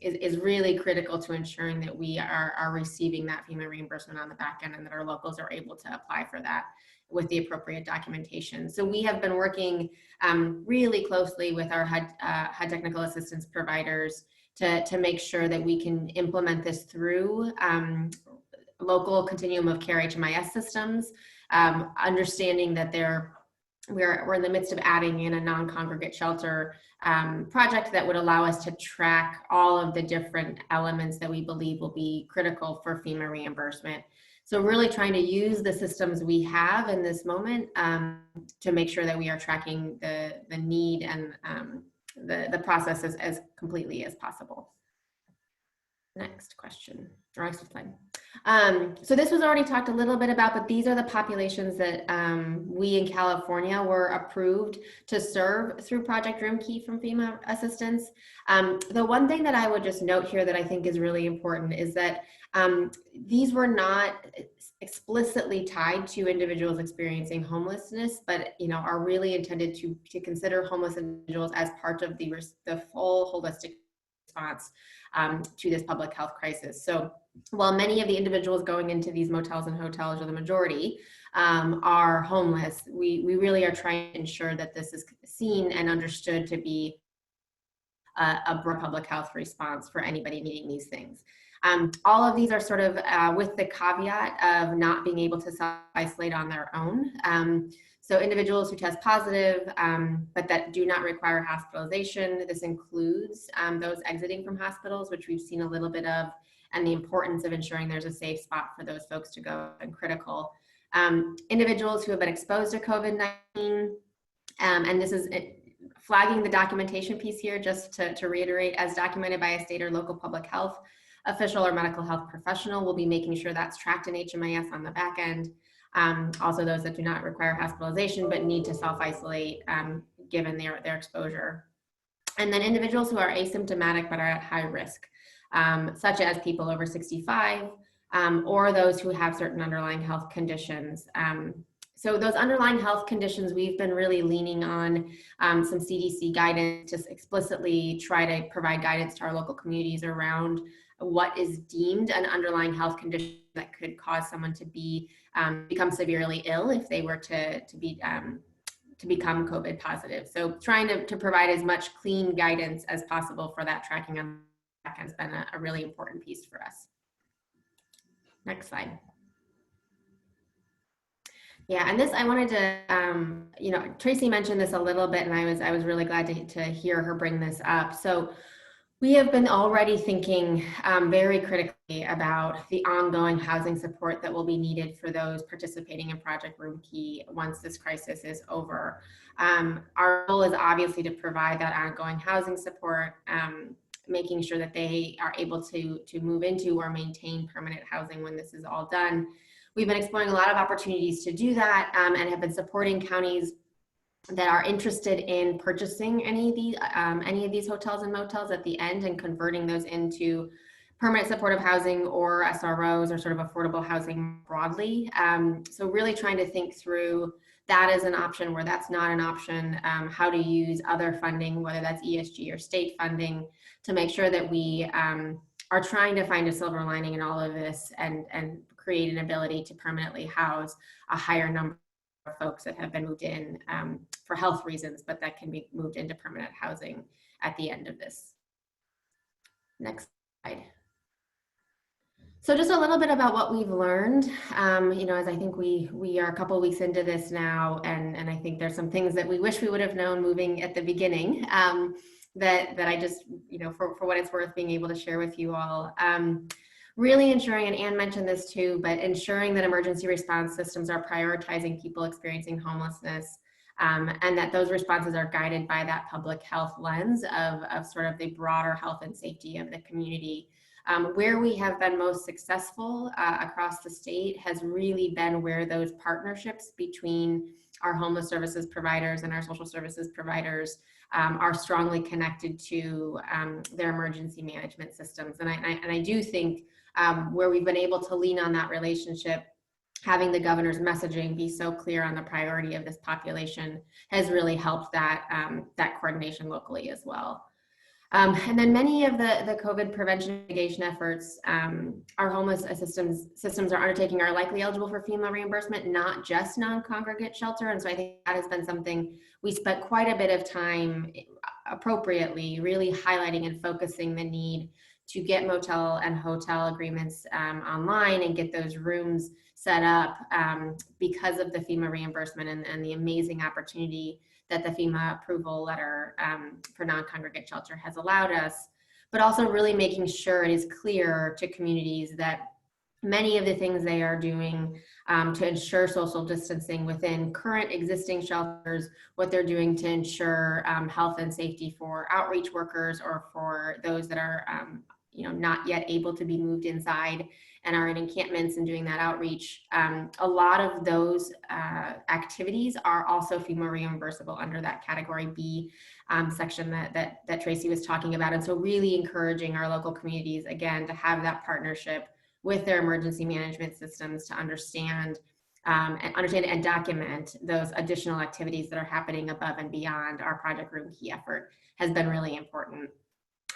[SPEAKER 4] is really critical to ensuring that we are receiving that FEMA reimbursement on the back end, and that our locals are able to apply for that with the appropriate documentation. So we have been working really closely with our HUD technical assistance providers to make sure that we can implement this through local continuum of care HMIS systems, understanding that they're we're in the midst of adding in a non-congregate shelter project that would allow us to track all of the different elements that we believe will be critical for FEMA reimbursement. So really trying to use the systems we have in this moment to make sure that we are tracking the need and the process as completely as possible. Next question, or next slide. So this was already talked a little bit about, but these are the populations that we in California were approved to serve through Project Room Key from FEMA assistance. The one thing that I would just note here that I think is really important is that these were not explicitly tied to individuals experiencing homelessness, but are really intended to consider homeless individuals as part of the full holistic response to this public health crisis. So while many of the individuals going into these motels and hotels, or the majority, are homeless, we really are trying to ensure that this is seen and understood to be a broad public health response for anybody needing these things. All of these are sort of with the caveat of not being able to self-isolate on their own. So individuals who test positive, but that do not require hospitalization. This includes those exiting from hospitals, which we've seen a little bit of, and the importance of ensuring there's a safe spot for those folks to go, and critical. Individuals who have been exposed to COVID-19, and this is flagging the documentation piece here, just to reiterate, as documented by a state or local public health official or medical health professional, will be making sure that's tracked in HMIS on the back end. Also those that do not require hospitalization but need to self-isolate given their exposure. And then individuals who are asymptomatic but are at high risk, such as people over 65 or those who have certain underlying health conditions. So those underlying health conditions, we've been really leaning on some CDC guidance to explicitly try to provide guidance to our local communities around what is deemed an underlying health condition that could cause someone to become severely ill if they were to become COVID positive. So trying to provide as much clean guidance as possible for that tracking on the back has been a really important piece for us. Next slide. Yeah, and this I wanted to, Tracy mentioned this a little bit, and I was really glad to hear her bring this up. So we have been already thinking very critically about the ongoing housing support that will be needed for those participating in Project Room Key once this crisis is over. Our goal is obviously to provide that ongoing housing support, making sure that they are able to move into or maintain permanent housing when this is all done. We've been exploring a lot of opportunities to do that and have been supporting counties that are interested in purchasing any of these hotels and motels at the end and converting those into permanent supportive housing or SROs, or sort of affordable housing broadly. So really trying to think through that as an option where that's not an option, how to use other funding, whether that's ESG or state funding, to make sure that we are trying to find a silver lining in all of this and create an ability to permanently house a higher number of folks that have been moved in for health reasons, but that can be moved into permanent housing at the end of this. Next slide. So just a little bit about what we've learned, as I think we are a couple of weeks into this now, and I think there's some things that we wish we would have known moving at the beginning that I just, for what it's worth, being able to share with you all. Really ensuring, and Anne mentioned this too, but ensuring that emergency response systems are prioritizing people experiencing homelessness, and that those responses are guided by that public health lens of sort of the broader health and safety of the community. Where we have been most successful across the state has really been where those partnerships between our homeless services providers and our social services providers are strongly connected to their emergency management systems. And I do think where we've been able to lean on that relationship, having the governor's messaging be so clear on the priority of this population has really helped that coordination locally as well. And then many of the COVID prevention and mitigation efforts our homeless systems are undertaking are likely eligible for FEMA reimbursement, not just non-congregate shelter. And so I think that has been something we spent quite a bit of time appropriately really highlighting and focusing the need to get motel and hotel agreements online and get those rooms set up because of the FEMA reimbursement and the amazing opportunity that the FEMA approval letter for non-congregate shelter has allowed us, but also really making sure it is clear to communities that many of the things they are doing to ensure social distancing within current existing shelters, what they're doing to ensure health and safety for outreach workers or for those that are not yet able to be moved inside and are in encampments and doing that outreach. A lot of those activities are also FEMA reimbursable under that Category B section that Tracy was talking about. And so really encouraging our local communities, again, to have that partnership with their emergency management systems to understand and document those additional activities that are happening above and beyond our Project Room Key effort has been really important.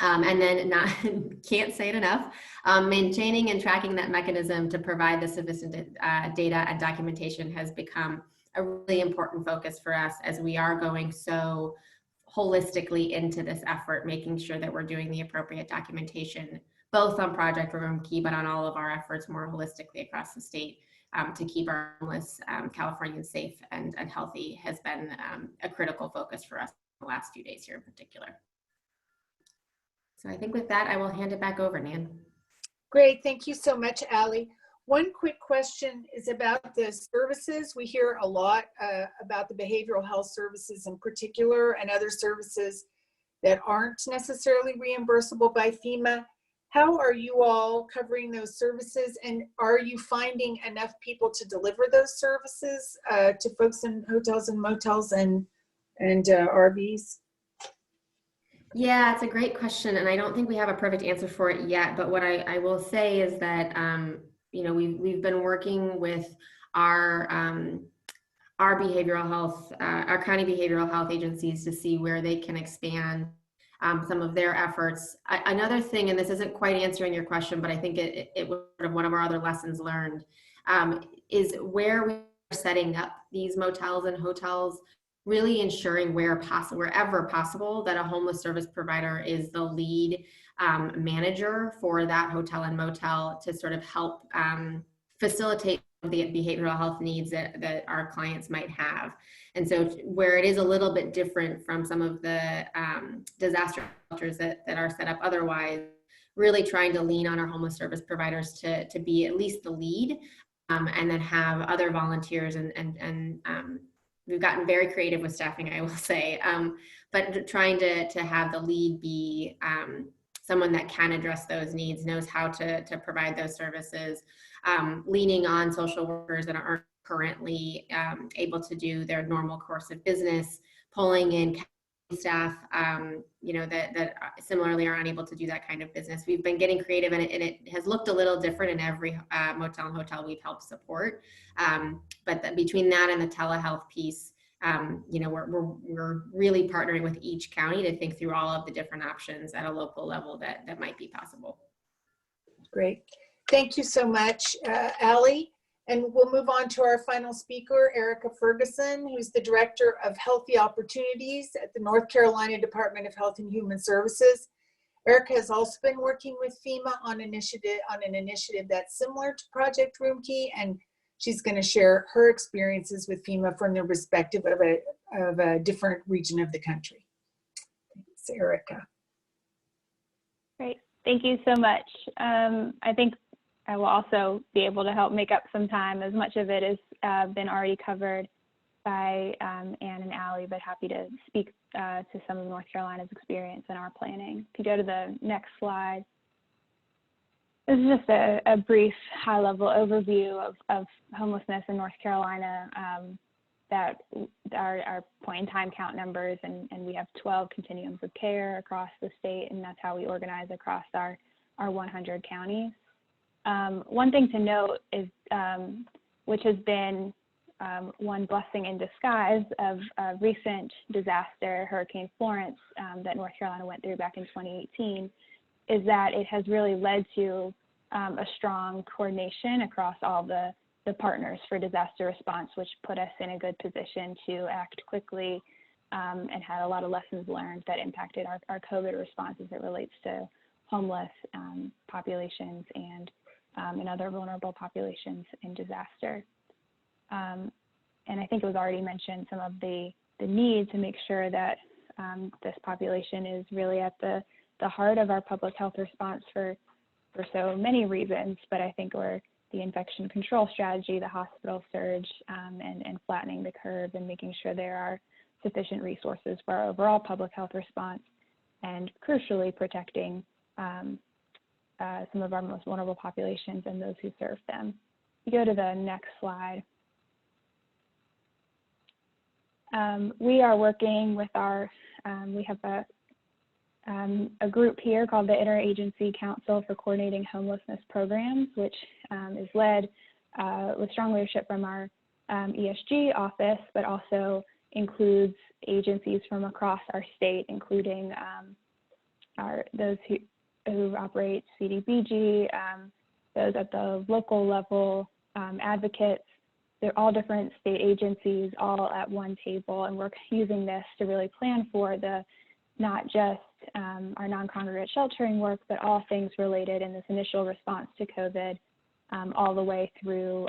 [SPEAKER 4] And then can't say it enough, maintaining and tracking that mechanism to provide the sufficient data and documentation has become a really important focus for us as we are going so holistically into this effort, making sure that we're doing the appropriate documentation, both on Project Room Key, but on all of our efforts more holistically across the state to keep our homeless Californians safe and healthy has been a critical focus for us the last few days here in particular. So I think with that, I will hand it back over, Nan.
[SPEAKER 1] Great, thank you so much, Allie. One quick question is about the services. We hear a lot about the behavioral health services in particular and other services that aren't necessarily reimbursable by FEMA. How are you all covering those services, and are you finding enough people to deliver those services to folks in hotels and motels and RVs?
[SPEAKER 4] Yeah, it's a great question, and I don't think we have a perfect answer for it yet. But what I will say is that we've been working with our behavioral health, our county behavioral health agencies to see where they can expand some of their efforts. Another thing, and this isn't quite answering your question, but I think it was sort of one of our other lessons learned, is where we're setting up these motels and hotels, really ensuring wherever possible that a homeless service provider is the lead manager for that hotel and motel to sort of help facilitate the behavioral health needs that our clients might have. And so where it is a little bit different from some of the disaster shelters that are set up otherwise, really trying to lean on our homeless service providers to be at least the lead and then have other volunteers and we've gotten very creative with staffing, I will say, but trying to have the lead be someone that can address those needs, knows how to provide those services, leaning on social workers that aren't currently able to do their normal course of business, pulling in staff, that similarly are unable to do that kind of business. We've been getting creative, and it has looked a little different in every motel and hotel we've helped support. But between that and the telehealth piece, we're really partnering with each county to think through all of the different options at a local level that might be possible.
[SPEAKER 1] Great. Thank you so much, Allie. And we'll move on to our final speaker, Erica Ferguson, who's the Director of Healthy Opportunities at the North Carolina Department of Health and Human Services. Erica has also been working with FEMA on an initiative that's similar to Project Room Key, and she's going to share her experiences with FEMA from the perspective of a different region of the country. Thanks, Erica.
[SPEAKER 5] Great. Thank you so much. I think I will also be able to help make up some time, as much of it has been already covered by Ann and Allie, but happy to speak to some of North Carolina's experience in our planning. If you go to the next slide, this is just a brief high-level overview of homelessness in North Carolina that are point-in-time count numbers, and we have 12 continuums of care across the state, and that's how we organize across our 100 counties. One thing to note is, which has been one blessing in disguise of a recent disaster, Hurricane Florence, that North Carolina went through back in 2018, is that it has really led to a strong coordination across all the partners for disaster response, which put us in a good position to act quickly and had a lot of lessons learned that impacted our COVID response as it relates to homeless populations and other vulnerable populations in disaster. And I think it was already mentioned some of the need to make sure that this population is really at the heart of our public health response for so many reasons, but I think we're the infection control strategy, the hospital surge, and flattening the curve and making sure there are sufficient resources for our overall public health response, and crucially protecting some of our most vulnerable populations and those who serve them. You go to the next slide. We are working with our, we have a group here called the Interagency Council for Coordinating Homelessness Programs, which is led with strong leadership from our ESG office, but also includes agencies from across our state, including those who operate CDBG, those at the local level, advocates. They're all different state agencies, all at one table, and we're using this to really plan for not just our non-congregate sheltering work, but all things related in this initial response to COVID, all the way through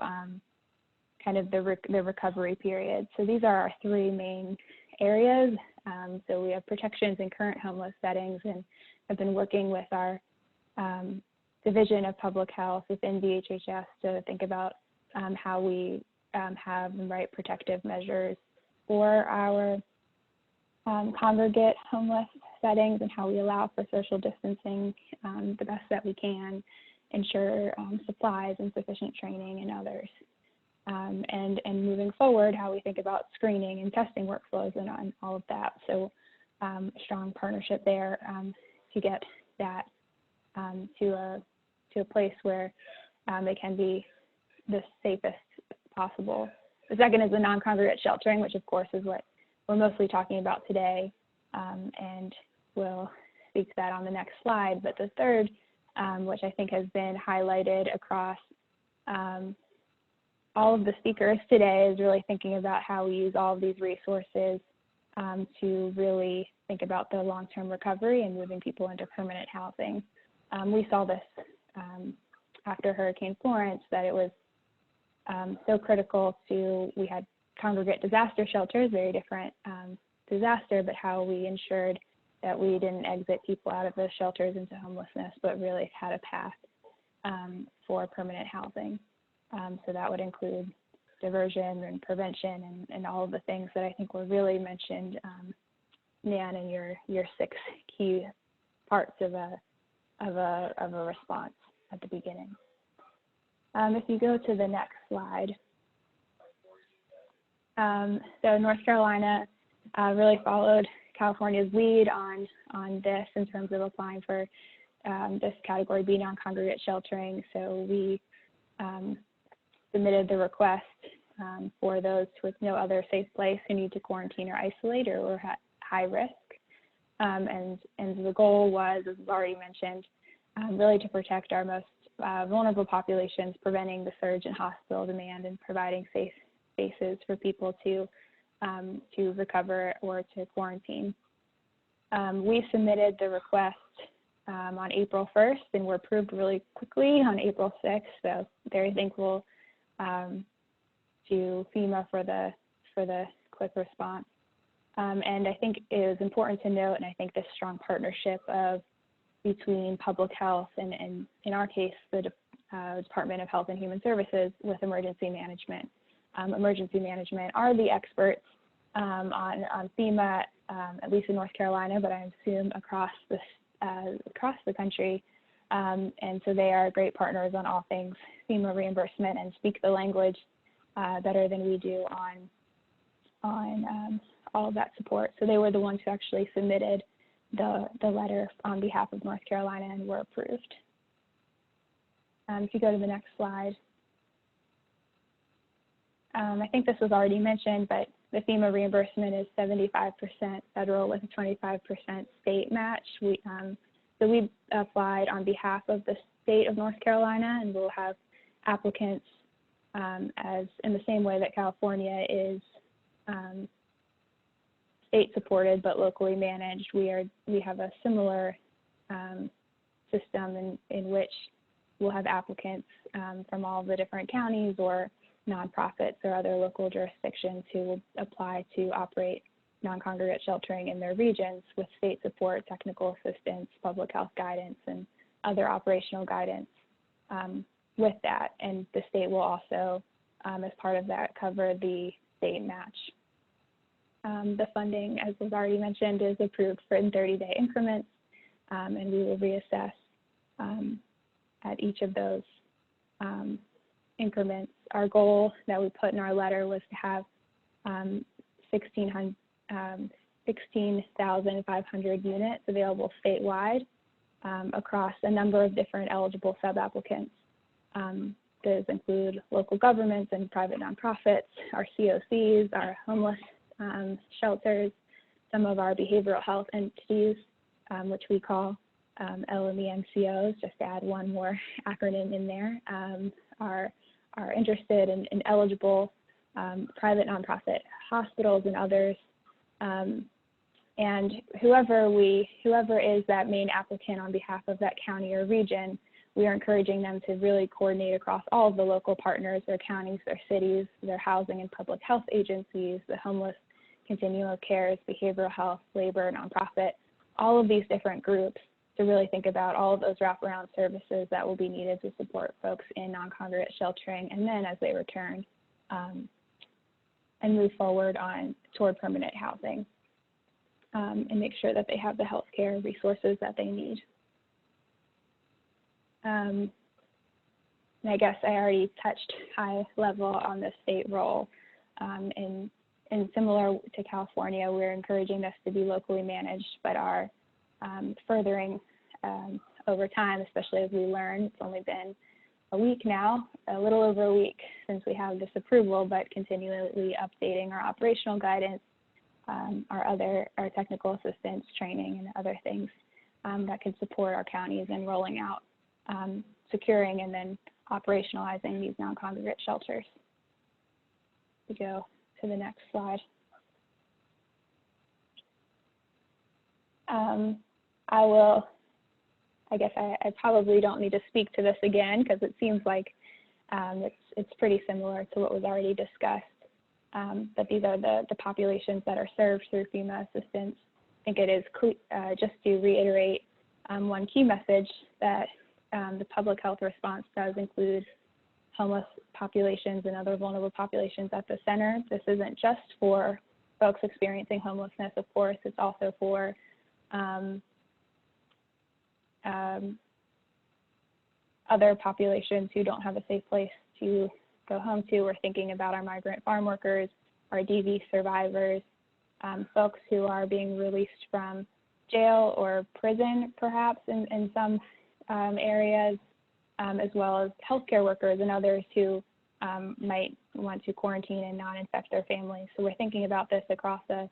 [SPEAKER 5] kind of the recovery period. So these are our three main areas. So we have protections in current homeless settings, and have been working with our Division of Public Health within DHHS to think about how we have the right protective measures for our congregate homeless settings, and how we allow for social distancing the best that we can, ensure supplies and sufficient training and others. And moving forward, how we think about screening and testing workflows and on all of that. So a strong partnership there to get that to a place where they can be the safest possible. The second is the non-congregate sheltering, which of course is what we're mostly talking about today, and we'll speak to that on the next slide. But the third, which I think has been highlighted across all of the speakers today, is really thinking about how we use all of these resources to really think about the long-term recovery and moving people into permanent housing. We saw this after Hurricane Florence, that it was so critical we had congregate disaster shelters, very different disaster, but how we ensured that we didn't exit people out of those shelters into homelessness, but really had a path for permanent housing. So that would include diversion and prevention and all of the things that I think were really mentioned, Nan, in your 6 key parts of a response at the beginning. If you go to the next slide. So North Carolina really followed California's lead on this in terms of applying for this category B non-congregate sheltering. So we submitted the request for those with no other safe place who need to quarantine or isolate or were at high risk. And the goal was, as already mentioned, really to protect our most vulnerable populations, preventing the surge in hospital demand and providing safe spaces for people to recover or to quarantine. We submitted the request on April 1st and were approved really quickly on April 6th. So very thankful to FEMA for the quick response. And I think it is important to note, and I think this strong partnership between public health and in our case, the Department of Health and Human Services with emergency management. Emergency management are the experts on FEMA, at least in North Carolina, but I assume across the country. And so they are great partners on all things FEMA reimbursement and speak the language better than we do on all of that support. So they were the ones who actually submitted the letter on behalf of North Carolina and were approved. If you go to the next slide. I think this was already mentioned, but the FEMA reimbursement is 75% federal with a 25% state match. So we applied on behalf of the state of North Carolina, and we'll have applicants as in the same way that California is state supported but locally managed. We have a similar system in which we'll have applicants from all the different counties or nonprofits or other local jurisdictions who will apply to operate non-congregate sheltering in their regions with state support, technical assistance, public health guidance, and other operational guidance with that. And the state will also, as part of that, cover the state match. The funding, as was already mentioned, is approved for in 30-day increments, and we will reassess at each of those increments. Our goal that we put in our letter was to have 16,500 units available statewide across a number of different eligible sub-applicants. Those include local governments and private nonprofits, our COCs, our homeless shelters, some of our behavioral health entities, which we call LMEMCOs, just to add one more acronym in there, are interested in eligible private nonprofit hospitals and others. And whoever is that main applicant on behalf of that county or region, we are encouraging them to really coordinate across all of the local partners, their counties, their cities, their housing and public health agencies, the homeless continuum of cares, behavioral health, labor, nonprofit, all of these different groups, to really think about all of those wraparound services that will be needed to support folks in non-congregate sheltering, and then as they return and move forward toward permanent housing, and make sure that they have the healthcare resources that they need. And I guess I already touched high level on the state role. And similar to California, we're encouraging this to be locally managed, but are furthering over time, especially as we learn. It's only been a week now, a little over a week since we have this approval, but continually updating our operational guidance, our technical assistance training, and other things that can support our counties in rolling out, securing, and then operationalizing these non-congregate shelters. We go to the next slide. I guess I probably don't need to speak to this again because it seems like it's pretty similar to what was already discussed. But these are the populations that are served through FEMA assistance. I think it is just to reiterate one key message that the public health response does include homeless populations and other vulnerable populations at the center. This isn't just for folks experiencing homelessness, of course, it's also for other populations who don't have a safe place to go home to. We're thinking about our migrant farm workers, our DV survivors, folks who are being released from jail or prison, perhaps in some areas, as well as healthcare workers and others who might want to quarantine and not infect their families. So we're thinking about this across a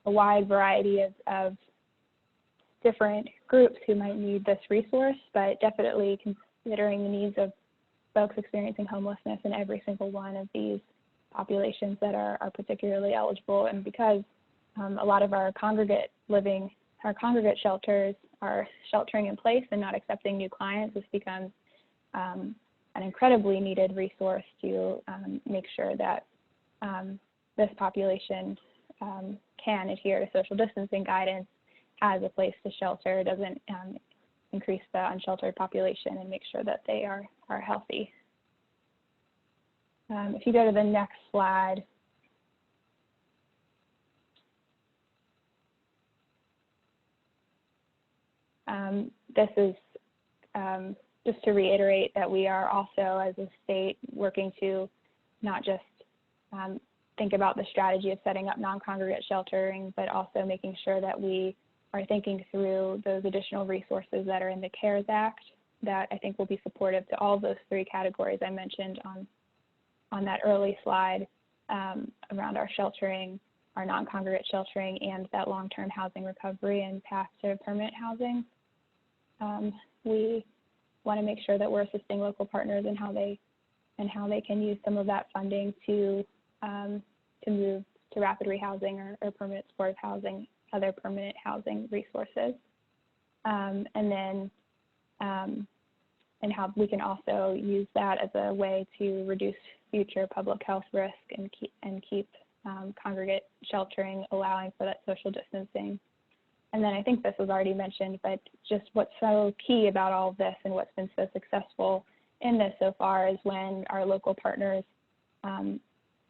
[SPEAKER 5] wide variety of different groups who might need this resource, but definitely considering the needs of folks experiencing homelessness in every single one of these populations that are particularly eligible. And because a lot of our congregate shelters are sheltering in place and not accepting new clients, this becomes an incredibly needed resource to make sure that this population can adhere to social distancing guidance, has a place to shelter, doesn't increase the unsheltered population, and make sure that they are healthy. If you go to the next slide. This is just to reiterate that we are also, as a state, working to not just think about the strategy of setting up non-congregate sheltering, but also making sure that we are thinking through those additional resources that are in the CARES Act that I think will be supportive to all of those three categories I mentioned on that early slide around our sheltering, our non-congregate sheltering, and that long-term housing recovery and path to permanent housing. We want to make sure that we're assisting local partners in how they can use some of that funding to move to rapid rehousing or permanent supportive housing, other permanent housing resources. And then and how we can also use that as a way to reduce future public health risk and keep congregate sheltering, allowing for that social distancing. And then I think this was already mentioned, but just what's so key about all of this and what's been so successful in this so far is when our local partners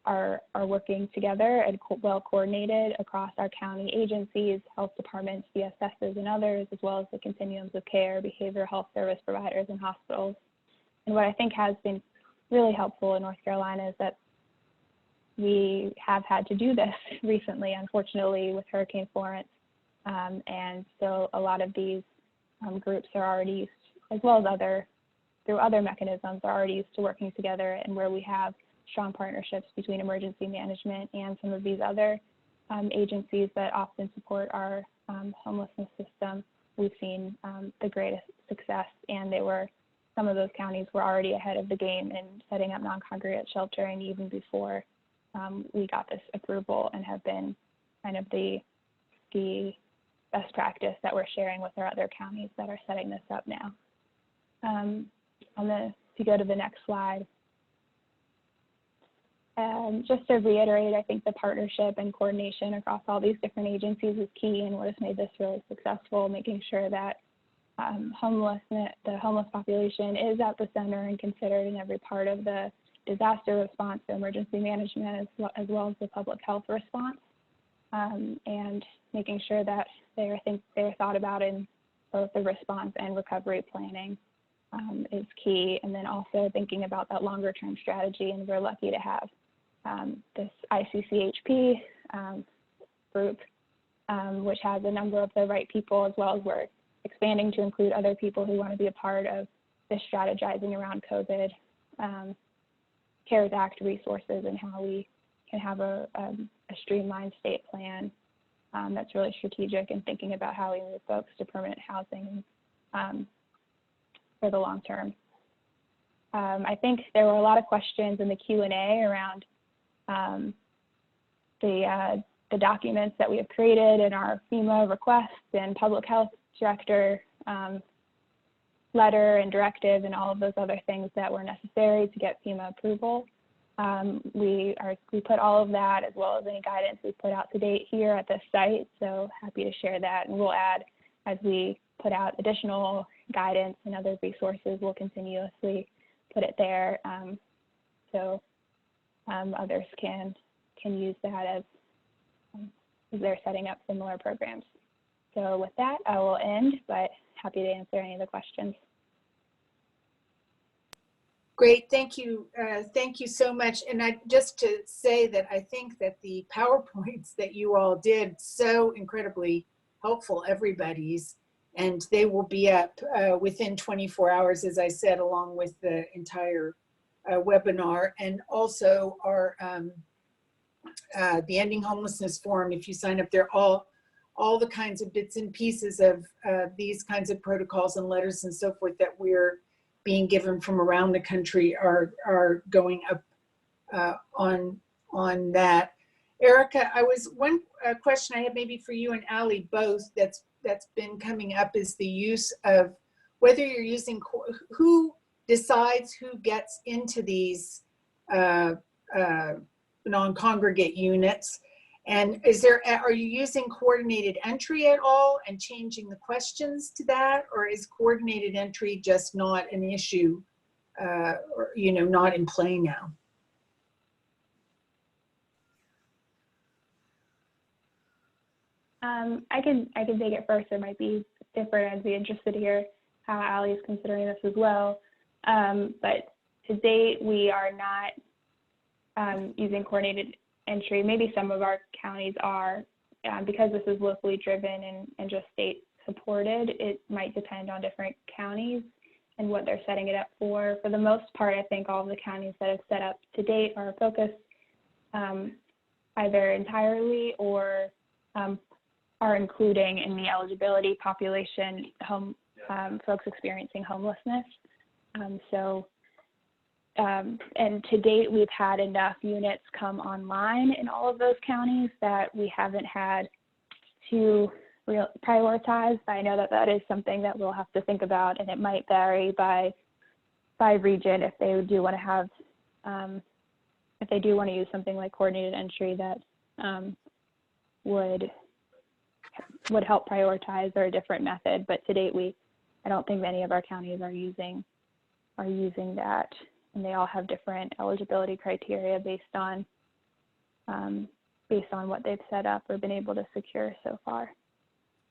[SPEAKER 5] are working together and well coordinated across our county agencies, health departments, DSSs, and others, as well as the continuums of care, behavioral health service providers, and hospitals. And what I think has been really helpful in North Carolina is that we have had to do this recently, unfortunately, with Hurricane Florence. And so a lot of these groups are already used, as well as through other mechanisms, are already used to working together, and where we have strong partnerships between emergency management and some of these other agencies that often support our homelessness system, we've seen the greatest success. And some of those counties were already ahead of the game in setting up non-congregate sheltering even before we got this approval, and have been kind of the best practice that we're sharing with our other counties that are setting this up now. If you go to the next slide. Just to reiterate, I think the partnership and coordination across all these different agencies is key in what has made this really successful, making sure that the homeless population is at the center and considered in every part of the disaster response, the emergency management, as well as the public health response, and making sure that they're thought about in both the response and recovery planning is key. And then also thinking about that longer term strategy, and we're lucky to have this ICCHP group, which has a number of the right people, as well as we're expanding to include other people who want to be a part of this strategizing around COVID, CARES Act resources, and how we can have a streamlined state plan that's really strategic in thinking about how we move folks to permanent housing for the long term. I think there were a lot of questions in the Q&A around the documents that we have created in our FEMA requests and public health director letter and directive, and all of those other things that were necessary to get FEMA approval. We put all of that, as well as any guidance we've put out to date, here at this site, so happy to share that. And we'll add, as we put out additional guidance and other resources, we'll continuously put it there, so others can use that as they're setting up similar programs. So with that, I will end, but happy to answer any of the questions.
[SPEAKER 1] Great, thank you. Thank you so much. And just to say that I think that the PowerPoints that you all did, so incredibly helpful, everybody's, and they will be up within 24 hours, as I said, along with the entire webinar, and also our the Ending Homelessness Forum. If you sign up there, all the kinds of bits and pieces of these kinds of protocols and letters and so forth that we're being given from around the country are going up on that. Erica, one question I have maybe for you and Ali both that's been coming up is the use of whether you're using, who decides who gets into these non-congregate units, and are you using coordinated entry at all and changing the questions to that, or is coordinated entry just not an issue, or not in play now?
[SPEAKER 5] I can take it first. It might be different. I'd be interested to hear how Ali is considering this as well. But to date, we are not using coordinated entry. Maybe some of our counties are, because this is locally driven and just state supported. It might depend on different counties and what they're setting it up for. For the most part, I think all of the counties that have set up to date are focused either entirely or are including in the eligibility population folks experiencing homelessness. And to date, we've had enough units come online in all of those counties that we haven't had to prioritize. But I know that that is something that we'll have to think about, and it might vary by region if they do want to have, if they do want to use something like coordinated entry that would help prioritize, or a different method. But to date, I don't think many of our counties are using that, and they all have different eligibility criteria based on what they've set up or been able to secure so far.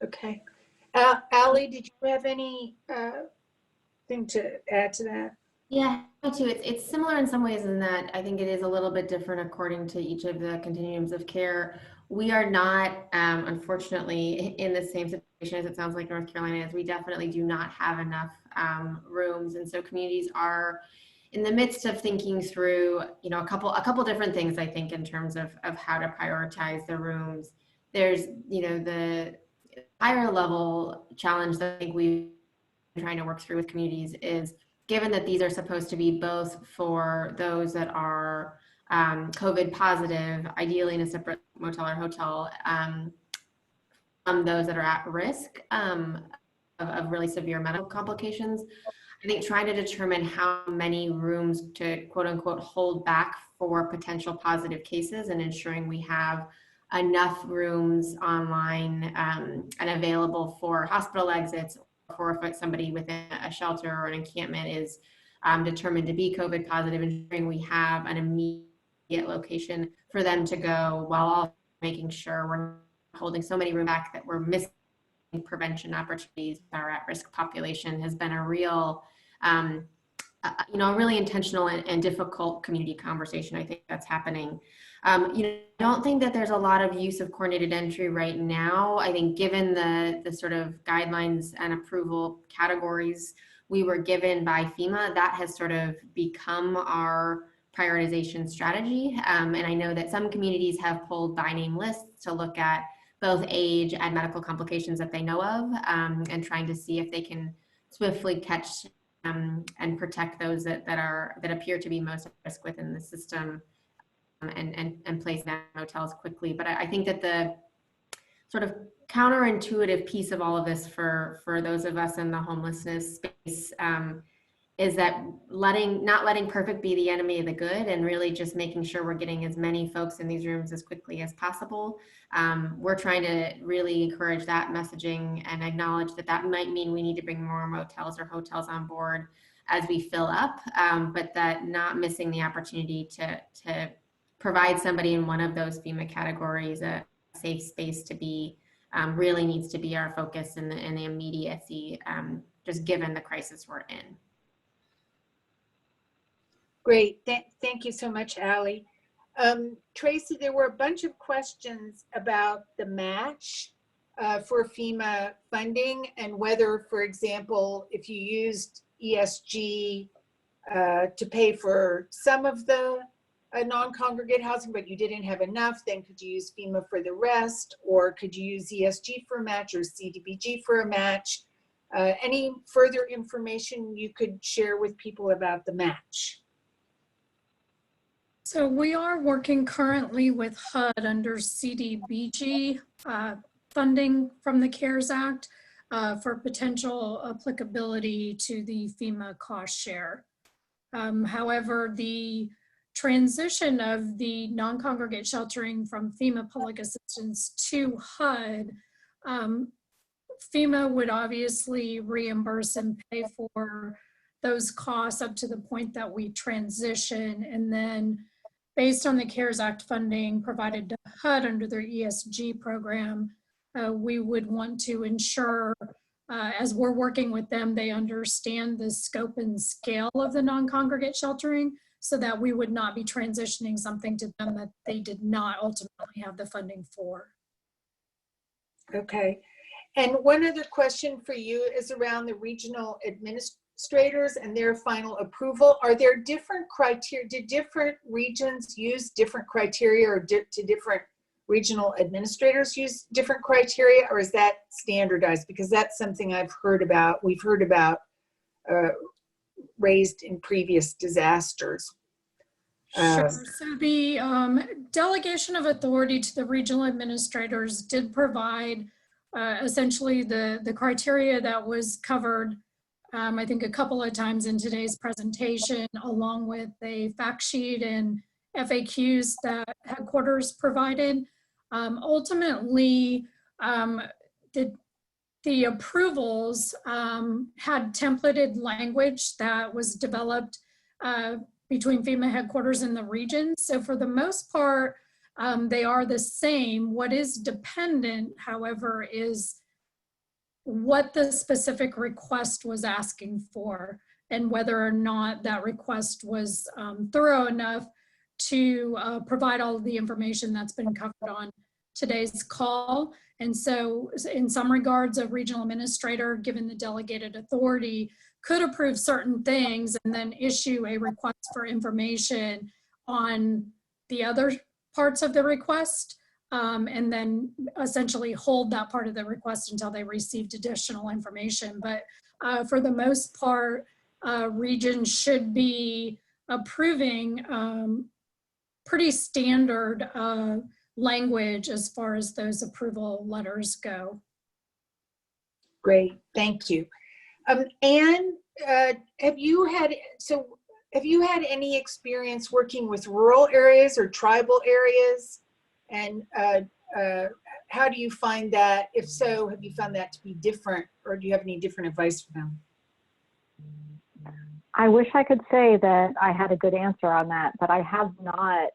[SPEAKER 1] Okay. Allie, did you have any thing to add to that?
[SPEAKER 4] Yeah, me too. It's similar in some ways in that I think it is a little bit different according to each of the continuums of care. We are not, unfortunately, in the same situation as it sounds like North Carolina is. We definitely do not have enough rooms, and so communities are in the midst of thinking through, a couple different things. I think in terms of how to prioritize the rooms. There's, the higher level challenge that I think we've been trying to work through with communities is, given that these are supposed to be both for those that are COVID positive, ideally in a separate motel or hotel, those that are at risk of really severe medical complications. I think trying to determine how many rooms to quote unquote hold back for potential positive cases, and ensuring we have enough rooms online and available for hospital exits, or if somebody within a shelter or an encampment is determined to be COVID positive, ensuring we have an immediate location for them to go, while also making sure we're holding so many rooms back that we're missing prevention opportunities for our at-risk population has been a real, really intentional and difficult community conversation. I think that's happening. I don't think that there's a lot of use of coordinated entry right now. I think given the sort of guidelines and approval categories we were given by FEMA, that has sort of become our prioritization strategy. And I know that some communities have pulled by name lists to look at both age and medical complications that they know of, and trying to see if they can swiftly catch and protect those that appear to be most at risk within the system, and place them in hotels quickly. But I think that the sort of counterintuitive piece of all of this for those of us in the homelessness space is that not letting perfect be the enemy of the good, and really just making sure we're getting as many folks in these rooms as quickly as possible. We're trying to really encourage that messaging and acknowledge that might mean we need to bring more motels or hotels on board as we fill up, but that not missing the opportunity to provide somebody in one of those FEMA categories a safe space to be really needs to be our focus in the immediacy, just given the crisis we're in.
[SPEAKER 1] Great. Thank you so much, Allie. Tracy, there were a bunch of questions about the match for FEMA funding, and whether, for example, if you used ESG to pay for some of the non-congregate housing, but you didn't have enough, then could you use FEMA for the rest? Or could you use ESG for a match, or CDBG for a match? Any further information you could share with people about the match?
[SPEAKER 2] So we are working currently with HUD under CDBG funding from the CARES Act for potential applicability to the FEMA cost share. However, the transition of the non-congregate sheltering from FEMA public assistance to HUD, FEMA would obviously reimburse and pay for those costs up to the point that we transition, and then based on the CARES Act funding provided to HUD under their ESG program, we would want to ensure, as we're working with them, they understand the scope and scale of the non-congregate sheltering, so that we would not be transitioning something to them that they did not ultimately have the funding for.
[SPEAKER 1] Okay. And one other question for you is around the regional administrators and their final approval. Are there different criteria? Did different regions use different criteria, or did different regional administrators use different criteria, or is that standardized? Because that's something I've heard about, we've heard about raised in previous disasters.
[SPEAKER 2] Sure. So the delegation of authority to the regional administrators did provide essentially the criteria that was covered, I think a couple of times in today's presentation, along with a fact sheet and FAQs that headquarters provided. Ultimately, the approvals had templated language that was developed between FEMA headquarters and the region. So for the most part, they are the same. What is dependent, however, is what the specific request was asking for and whether or not that request was thorough enough to provide all of the information that's been covered on today's call. And so in some regards, a regional administrator, given the delegated authority, could approve certain things and then issue a request for information on the other parts of the request, and then essentially hold that part of the request until they received additional information. But for the most part, regions should be approving pretty standard language as far as those approval letters go.
[SPEAKER 1] Great, thank you. Anne, have you had any experience working with rural areas or tribal areas? And how do you find that? If so, have you found that to be different, or do you have any different advice for them?
[SPEAKER 3] I wish I could say that I had a good answer on that, but I have not.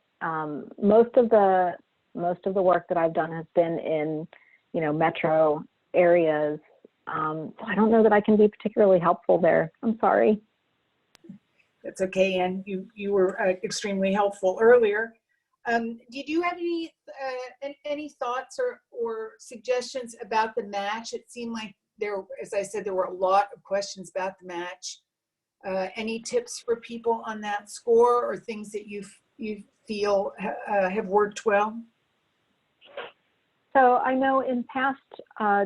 [SPEAKER 3] Most of the work that I've done has been in, metro areas. So I don't know that I can be particularly helpful there. I'm sorry.
[SPEAKER 1] That's okay, Anne. You were extremely helpful earlier. Did you have any thoughts or suggestions about the match? It seemed like as I said, there were a lot of questions about the match. Any tips for people on that score, or things that you feel have worked well?
[SPEAKER 3] So I know in past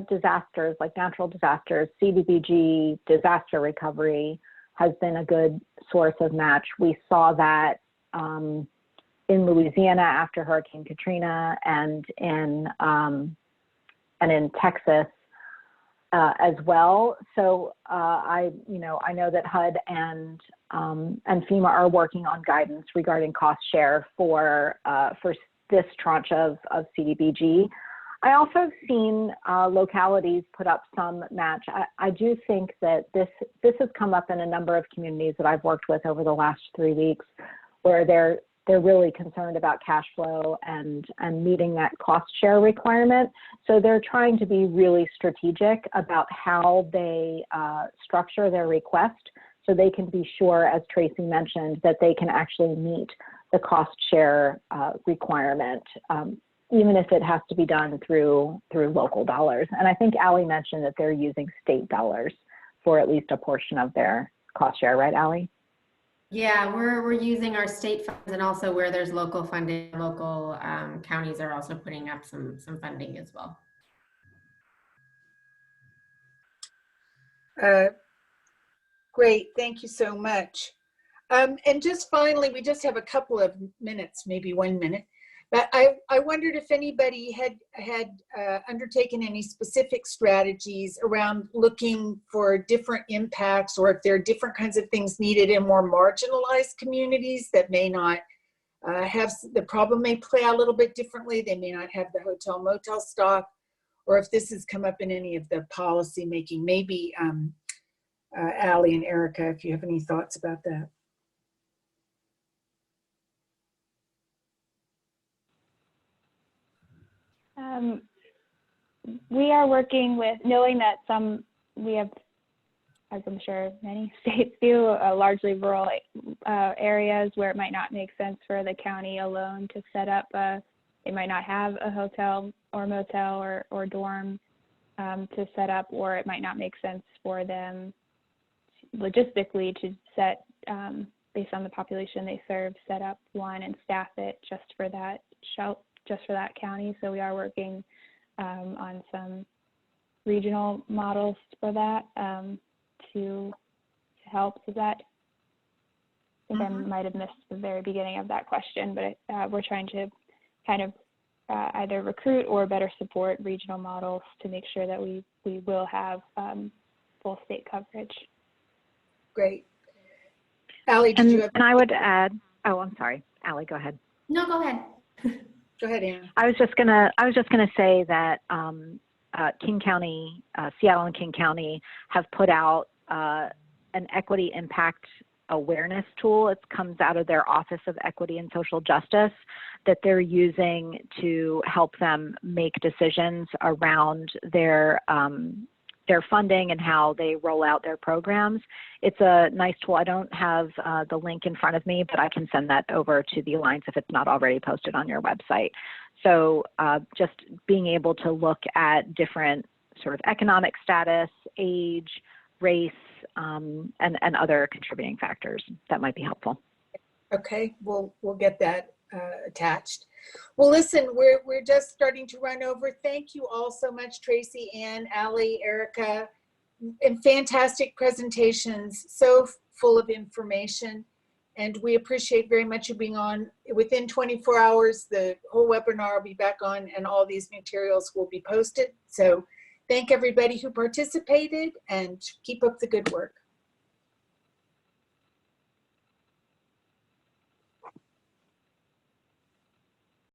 [SPEAKER 3] disasters, like natural disasters, CDBG disaster recovery has been a good source of match. We saw that in Louisiana after Hurricane Katrina, and in Texas as well. So I know that HUD and FEMA are working on guidance regarding cost share for this tranche of CDBG. I also have seen localities put up some match. I do think that this has come up in a number of communities that I've worked with over the last 3 weeks, where they're really concerned about cash flow and meeting that cost share requirement. So they're trying to be really strategic about how they structure their request, so they can be sure, as Tracy mentioned, that they can actually meet the cost share requirement, even if it has to be done through local dollars. And I think Allie mentioned that they're using state dollars for at least a portion of their cost share, right, Allie?
[SPEAKER 4] Yeah, we're using our state funds, and also where there's local funding, local counties are also putting up some funding as well.
[SPEAKER 1] Great, thank you so much. And just finally, we just have a couple of minutes, maybe 1 minute, but I wondered if anybody had undertaken any specific strategies around looking for different impacts, or if there are different kinds of things needed in more marginalized communities that may not have, the problem may play out a little bit differently. They may not have the hotel motel stock, or if this has come up in any of the policy making. Maybe Allie and Erica, if you have any thoughts about that.
[SPEAKER 5] We are working with, knowing that we have, as I'm sure many states do, largely rural areas where it might not make sense for the county alone to set up they might not have a hotel or motel or dorm to set up, or it might not make sense for them logistically to set, based on the population they serve, set up one and staff it just for that county. So we are working on some regional models for that to help. So that, I think I might have missed the very beginning of that question, but we're trying to kind of either recruit or better support regional models to make sure that we will have full state coverage.
[SPEAKER 1] Great. Allie, did you have?
[SPEAKER 3] And I would add, oh, I'm sorry. Allie, go ahead.
[SPEAKER 4] No, go ahead.
[SPEAKER 1] Go ahead, Anne.
[SPEAKER 3] I was just gonna say that King County, Seattle and King County have put out an equity impact awareness tool. It comes out of their Office of Equity and Social Justice that they're using to help them make decisions around their funding and how they roll out their programs. It's a nice tool. I don't have the link in front of me, but I can send that over to the Alliance if it's not already posted on your website. So just being able to look at different sort of economic status, age, race, and other contributing factors, that might be helpful. Okay,
[SPEAKER 1] we'll get that attached. Well, listen, we're just starting to run over. Thank you all so much, Tracy, Ann, Allie, Erica, and fantastic presentations, so full of information. And we appreciate very much you being on. Within 24 hours, the whole webinar will be back on and all these materials will be posted. So thank everybody who participated and keep up the good work.